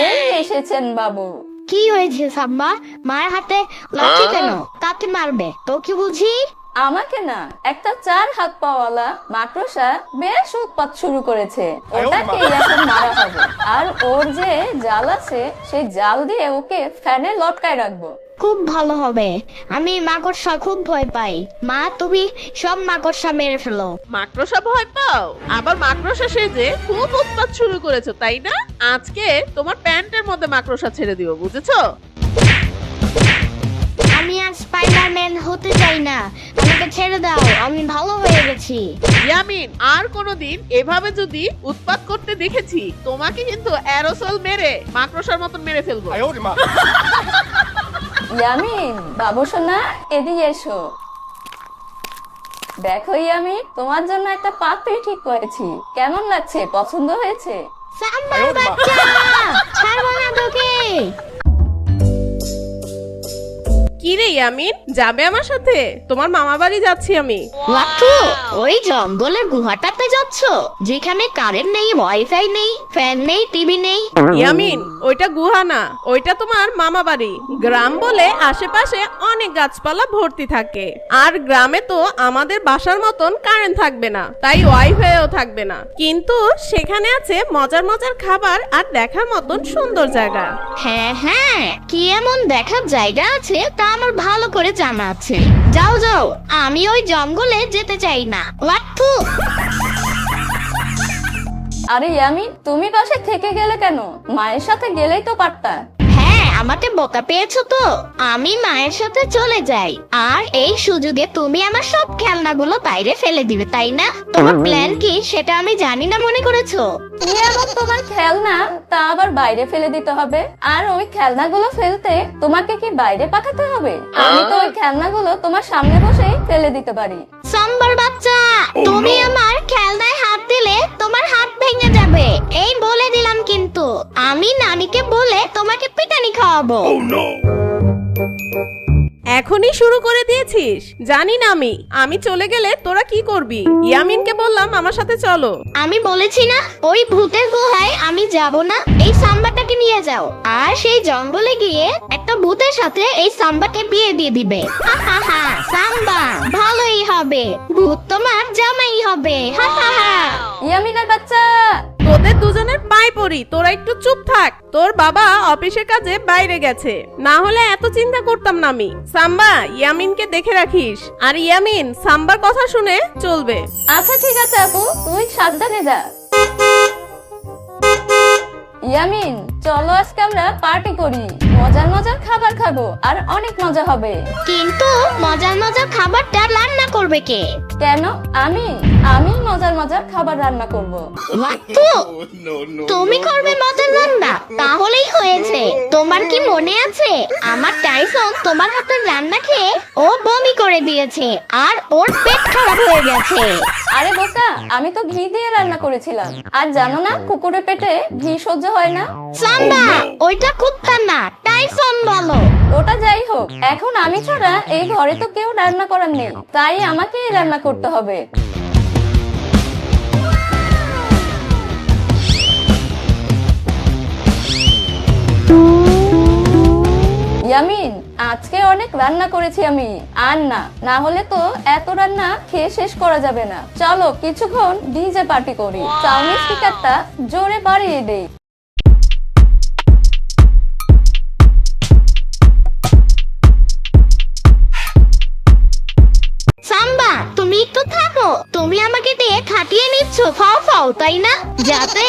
এই এসেছেন বাবু। কি হয়েছে সাম্বা? মায়ের হাতে লাঠি কেন? তাতে মারবে তো কি বুঝি? আমাকে না, একটা 4 হাত পাওয়ালা মাকড়সা বেশ উৎপাত শুরু করেছে, ওটাকে এখন মারা হবে। আর ওর যে জাল আছে, সেই জাল দিয়ে ওকে ফ্যানে লটকায় রাখবো। খুব ভালো হবে। আমি মাকড়সা খুব ভয় পাই। মা, তুমি সব মাকড়সা মেরে ফেলো। মাকড়সা ভয় পাও? আবার মাকড়সা সেজে খুব উৎপাত শুরু করেছো তাই না? আজকে তোমার প্যান্টের মধ্যে মাকড়সা ছেড়ে দিও, বুঝেছো? আমি আর স্পাইডারম্যান হতে চাই না, আমাকে ছেড়ে দাও, আমি ভালো হয়ে গেছি। ইয়ামিন, আর কোনোদিন এভাবে যদি উৎপাত করতে দেখেছি, তোমাকে কিন্তু অ্যারোসল মেরে মাকড়সার মতন মেরে ফেলবো। ইয়ামিন, বাবু সোনা, এদিকে এসো। দেখো ইয়ামিন, তোমার জন্য একটা পাত্রী ঠিক করেছি, কেমন লাগছে? পছন্দ হয়েছে? সাম্বার বাচ্চা, ছাড়বো না তোকে। কি রে ইয়ামিন, যাবে আমার সাথে? তোমার মামা বাড়ি যাচ্ছি আমি। লাট্টু, ওই জঙ্গলের গুহাটাতে যাচ্ছ, যেখানে কারেন্ট নেই, ওয়াইফাই নেই, ফ্যান নেই, টিভি নেই? ইয়ামিন, ওইটা গুহা না, ওইটা তোমার মামা বাড়ি। গ্রাম বলে আশেপাশে অনেক গাছপালা ভর্তি থাকে, আর গ্রামে তো আমাদের বাসার মতন কারেন্ট থাকবে না, তাই ওয়াইফাইও থাকবে না, কিন্তু সেখানে আছে মজার মজার খাবার আর দেখার মতন সুন্দর জায়গা। হ্যাঁ হ্যাঁ, কি এমন দেখার জায়গা আছে তা আমার ভালো করে জানা আছে। যাও যাও, আমি ওই জঙ্গলে যেতে চাই না। লাট্টু, আরে ইয়ামিন, তুমি পাশে থেকে গেলে কেন? মায়ের সাথে গেলেই তো পারতা। হ্যাঁ, আমাকে বোকা পেয়েছো তো, আমি মায়ের সাথে চলে যাই, আর এই সুযোগে তুমি আমার সব খেলনাগুলো বাইরে ফেলে দিবে তাই না? তোমার প্ল্যান কি সেটা আমি জানি না মনে করেছো? তুমি আবার তোমার খেলনা তা আবার বাইরে ফেলে দিতে হবে? আর ওই খেলনাগুলো ফেলতে তোমাকে কি বাইরে পাঠাতে হবে? আমি তো ওই খেলনাগুলো তোমার সামনে বসেই ফেলে দিতে পারি। সাম্বার বাচ্চা, তুমি আমার খেলনায় হাত দিলে তোমার হাত ভেঙে যাবে, এই বলে দিলাম। কিন্তু আমি নানিকে বলে তোমাকে পিটানি খাওয়াবো। এখনই শুরু করে দিয়েছিস? জানি না আমি চলে গেলে তোরা কি করবি? ইয়ামিনকে বললাম আমার সাথে চলো। আমি বলেছি না, ওই ভূতের গুহায় আমি যাব না। এই সাম্বাটাকে নিয়ে যাও, আর সেই জঙ্গলে গিয়ে একটা ভূতের সাথে এই সাম্বাকে বিয়ে দিয়ে দিবে। হা হা হা, সাম্বা ভালোই হবে, ভূত তোমার জামাই হবে। হা হা হা। ইয়ামিনের বাচ্চা, তোদের দুজনের পায়ে পড়ি, তোরা একটু চুপ থাক। তোর বাবা অফিসের কাজে বাইরে গেছে, না হলে এত চিন্তা করতাম না আমি। সাম্বা, ইয়ামিনকে দেখে রাখিস, আর ইয়ামিন সাম্বার কথা শুনে চলবে। আচ্ছা ঠিক আছে আপু, তুই সাবধানে যা। ইয়ামিন, চলো আজকে আমরা পার্টি করি, মজার মজার খাবার খাবো, আর অনেক মজা হবে। কিন্তু মজার মজার খাবারটা রান্না করবে কে? কেন? আমি মজার মজার খাবার রান্না করব। লাট্টু, তুমি করবে মজার রান্না? তাহলেই হয়েছে। তোমার কি মনে আছে, আমার টাইসন তোমার হাতের রান্না খেয়ে ও বমি করে দিয়েছে, আর ওর পেট খারাপ হয়ে গেছে। আরে বোকা, আমি তো ঘি দিয়ে রান্না করেছিলাম। আর জানো না, কুকুরের পেটে ঘি সহ্য হয় না। সাম্বা, ওইটা কুত্তা না, টাইসন বলো। ওটা যাই হোক, এখন আমি ছাড়া এই ঘরে তো কেউ রান্না করার নেই, তাই আমাকেই রান্না করতে হবে। ইয়ামিন, আজকে অনেক রান্না করেছি আমি, আর না হলে তো এত রান্না খেয়ে শেষ করা যাবে না। চলো কিছুক্ষণ ডিজে পার্টি করি, সাউন্ড স্পিকারটা জোরে বাড়িয়ে দেই। সাম্বা, তুমি একটু থাকো, তুমি আমাকে দিয়ে খাটিয়ে নিচ্ছ ফাও ফাও তাই না, যাতে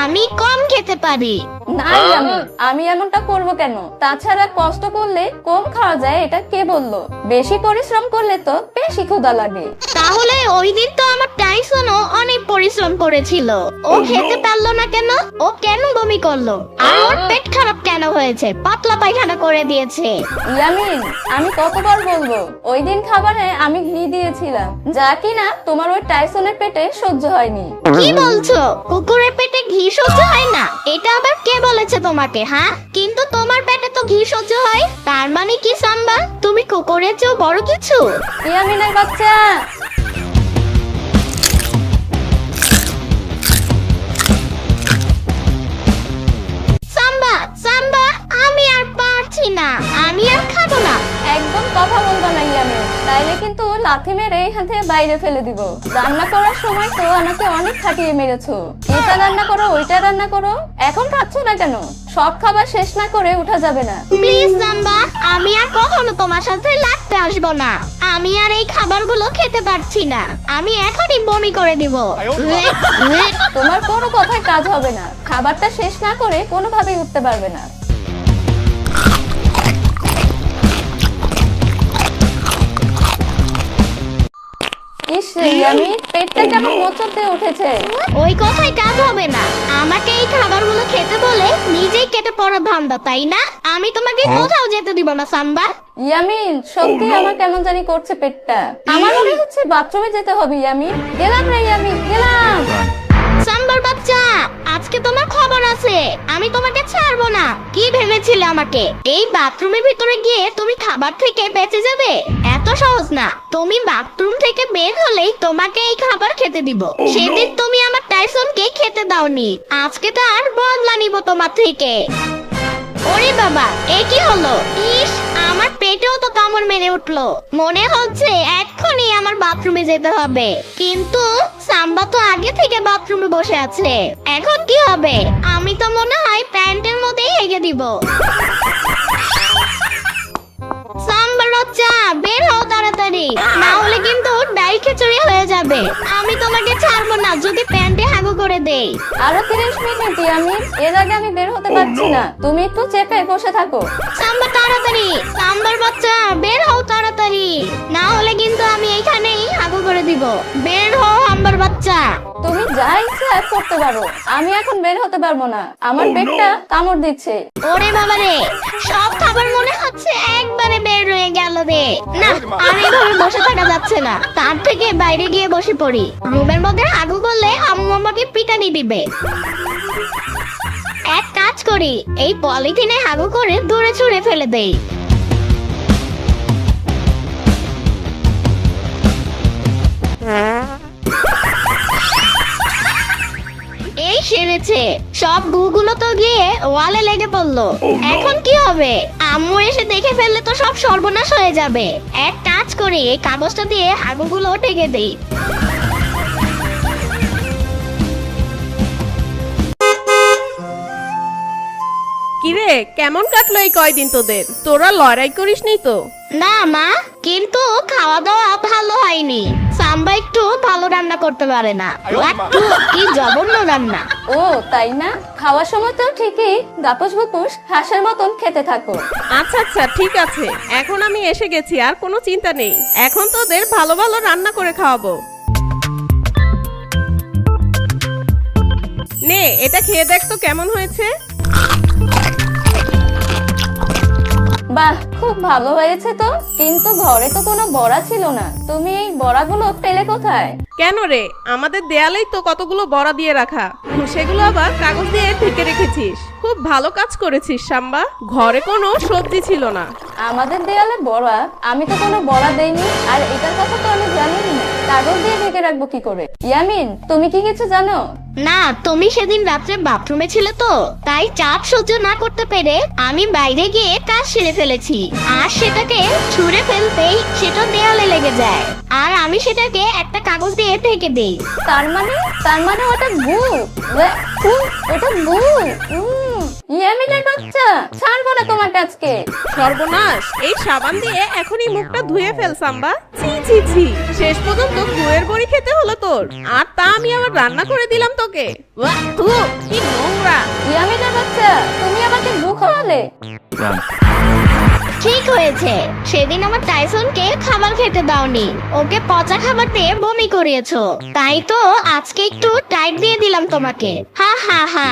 আমি কম খেতে পারি। না ইয়ামিন, আমি এমনটা করব কেন? তাছাড়া কষ্ট করলে কম খাওয়া যায় এটা কে বললো? বেশি পরিশ্রম করলে তো বেশি ক্ষুধা লাগে। তাহলে ওই দিন তো আমার টাইসনও অনেক পরিশ্রম করেছিল, ও খেতে পারলো না কেন? ও কেন বমি করলো? আর ওর পেট খারাপ কেন হয়েছে? পাতলা পায়খানা করে দিয়েছে। ইয়ামিন, আমি কতবার বলবো, ওই দিন খাবারে আমি ঘি দিয়েছিলাম, যা কিনা তোমার ওই টাইসনের পেটে সহ্য হয়নি। কি বলছো? কুকুরের পেটে ঘি সহ্য হয় না? এটা আবার কে বলেছে তোমাকে? হ্যাঁ, কিন্তু তোমার পেটে তো ঘি সহ্য হয়। তার মানে কি সাম্বা, তুমি কুকুরের চেয়েও বড় কিছু? ইয়ামিনের বাচ্চা, সাম্বা সাম্বা, আমি আর পারছি না, আমি আর খাবো না। একদম কথা বলবা না ইয়ামিন, তাইলে কিন্তু লাথি মেরে এখান থেকে বাইরে ফেলে দিব। রান্না করার সময় তো আমাকে অনেক খাটিয়ে মেরেছো, এটা রান্না করো ওইটা রান্না করো, এখন খাচ্ছ না কেন? সব খাবার শেষ না করে উঠা যাবে না। প্লিজ সাম্বা, আমি আর কখনো তোমার সাথে লাগতে আসবো না। আমি আর এই খাবারগুলো খেতে পারছি না, আমি এখনই বমি করে দিব। তোমার কোনো কথায় কাজ হবে না, খাবারটা শেষ না করে কোনোভাবেই উঠতে পারবে না। ইস ইয়ামিন, পেটটা কেমন মোচড়তে উঠেছে। ওই কথায় কাজ হবে না, আমাকে এই খাবারগুলো খেতে বলে নিজেই কেটে পড়া ধান্দা, তাই না? আমি তোমাকে কোথাও যেতে দিব না সাম্বা। ইয়ামিন, সত্যি আমার কেমন জানি করছে পেটটা, আমার মনে হচ্ছে বাথরুমে যেতে হবে। ইয়ামিন, গেলাম রে ইয়ামিন, গেলাম। সাম্বার বাচ্চা, আজকে তোমার খবর আছে, আমি তোমাকে ছাড়বো না। কি ভেবেছিলে আমাকে? এই বাথরুমের ভিতরে গিয়ে তুমি খাবার থেকে বেঁচে যাবে? এত সহজ না। তুমি বাথরুম থেকে বের হলেই তোমাকে এই খাবার খেতে দিব। সেদিন তুমি আমার টাইসনকে খেতে দাওনি, আজকে তার বদলা নিব তোমার থেকে। ওরে বাবা, এ কি হলো? ইস, আমার পেটেও তো কামড় মেরে উঠলো। মনে হচ্ছে এক্ষুনি আমার বাথরুমে যেতে হবে, কিন্তু সাম্বা তো আগে থেকে বাথরুমে বসে আছে। এখন কি হবে? আমি তো মনে হয় প্যান্টের মধ্যেই হেগে দিব। সাম্বার বাচ্চা, বের হও তাড়াতাড়ি, না হলে কিন্তু ডাল খিচুড়ি হয়ে যাবে। আমি তোমাকে ছাড়বো না যদি প্যান্টে হাগু করে দেই। আরো 30 মিনিট ইয়ামিন, এর আগে আমি বের হতে পারছি না, তুমি একটু চেপে বসে থাকো। সাম্বা তাড়াতাড়ি, সাম্বার বাচ্চা বের হও তাড়াতাড়ি, না হলে কিন্তু আমি এখানেই হাগু করে দিব। বের হও সাম্বার বাচ্চা। তুমি যা ইচ্ছা করতে পারো, আমি এখন বের হতে পারবো না, আমার পেটটা কামড় দিচ্ছে। ওরে বাবা রে, সব খাবার মনে হচ্ছে একবারে বের হয়ে গেল রে। না, আর এইভাবে বসে থাকা যাচ্ছে না, তার থেকে বাইরে গিয়ে বসে পড়ি। রুমের মধ্যে হাগু করলে আম্মু আমাকে পিটানি দিবে। এক কাজ করি, এই পলিথিনে হাগু করে দূরে ছুঁড়ে ফেলে দেই। এই সেরেছে, সব গুগুলো তো গিয়ে ওয়ালে লেগে পড়লো। এখন কি হবে? আম্মু এসে দেখে ফেললে তো সব সর্বনাশ হয়ে যাবে। এক কাজ করি, এই কাগজটা দিয়ে হাগুগুলো ঢেকে দেই। কিরে, কেমন কাটলো এই কয়দিন তোদের? তোরা লড়াই করিসনি তো? না মা, কিন্তু খাওয়া দাওয়া ভালো হয়নি। সাম্বা একটু ভালো রান্না করতে পারে না, একটু কি জঘন্য রান্না। ও তাই না? খাওয়ার সময় তো ঠিকই গাপস গুপুস হাঁসের মতন খেতে থাকো। আচ্ছা আচ্ছা, ঠিক আছে, এখন আমি এসে গেছি, আর কোনো চিন্তা নেই। এখন তোদের ভালো ভালো রান্না করে খাওয়াবো। নে, এটা খেয়ে দেখ তো কেমন হয়েছে। বাহ, খুব ভালো হয়েছে তো, কিন্তু ঘরে তো কোনো বড়া ছিল না, তুমি এই বড়াগুলো পেলে কোথায়? কেন রে, আমাদের দেয়ালেই তো কতগুলো বড়া দিয়ে রাখা, সেগুলো আবার কাগজ দিয়ে ঢেকে রেখেছিস। খুব ভালো কাজ করেছিস সাম্বা, ঘরে কোনো সবজি ছিল না। আমাদের দেয়ালে বড়া? আমি তো কোনো বড়া দেইনি, আর এটার কথা তো আমি জানি না, কাগজ দিয়ে ঢেকে রাখবো কি করে? ইয়ামিন, তুমি কি কিছু জানো? না, তুমি সেদিন রাত্রে বাথরুমে ছিলে তো, তাই চাপ সহ্য না করতে পেরে আমি বাইরে গিয়ে কাজ সেরে ফেলেছি। আর সেটাকে ছুঁড়ে ফেলতেই সেটা দেয়ালে লেগে যায়, আর আমি সেটাকে একটা কাগজ দিয়ে ঢেকে দেই। তার মানে ওটা গু? ওটা গু? ইয়ামিনের বাচ্চা, ছাড়বো না তোমার কাছকে। সর্বনাশ, এই সাবান দিয়ে এখনই মুখটা ধুয়ে ফেল সাম্বা। ছি ছি ছি, শেষ পর্যন্ত গুয়ের বড়ি খেতে হলো তোর, আর তা আমি আবার রান্না করে দিলাম তোকে। ওয়াহ, থু, কি নোংরা। ইয়ামিনের বাচ্চা, তুমি আমাকে গু খাওয়ালে। ঠিক হয়েছে, সেদিন আমার টাইসনকে খাবার খেতে দাওনি, ওকে পচা খাবার দিয়ে বমি করিয়েছো, তাই তো আজকে একটু টাইট দিয়ে দিলাম তোমাকে। হা হা হা।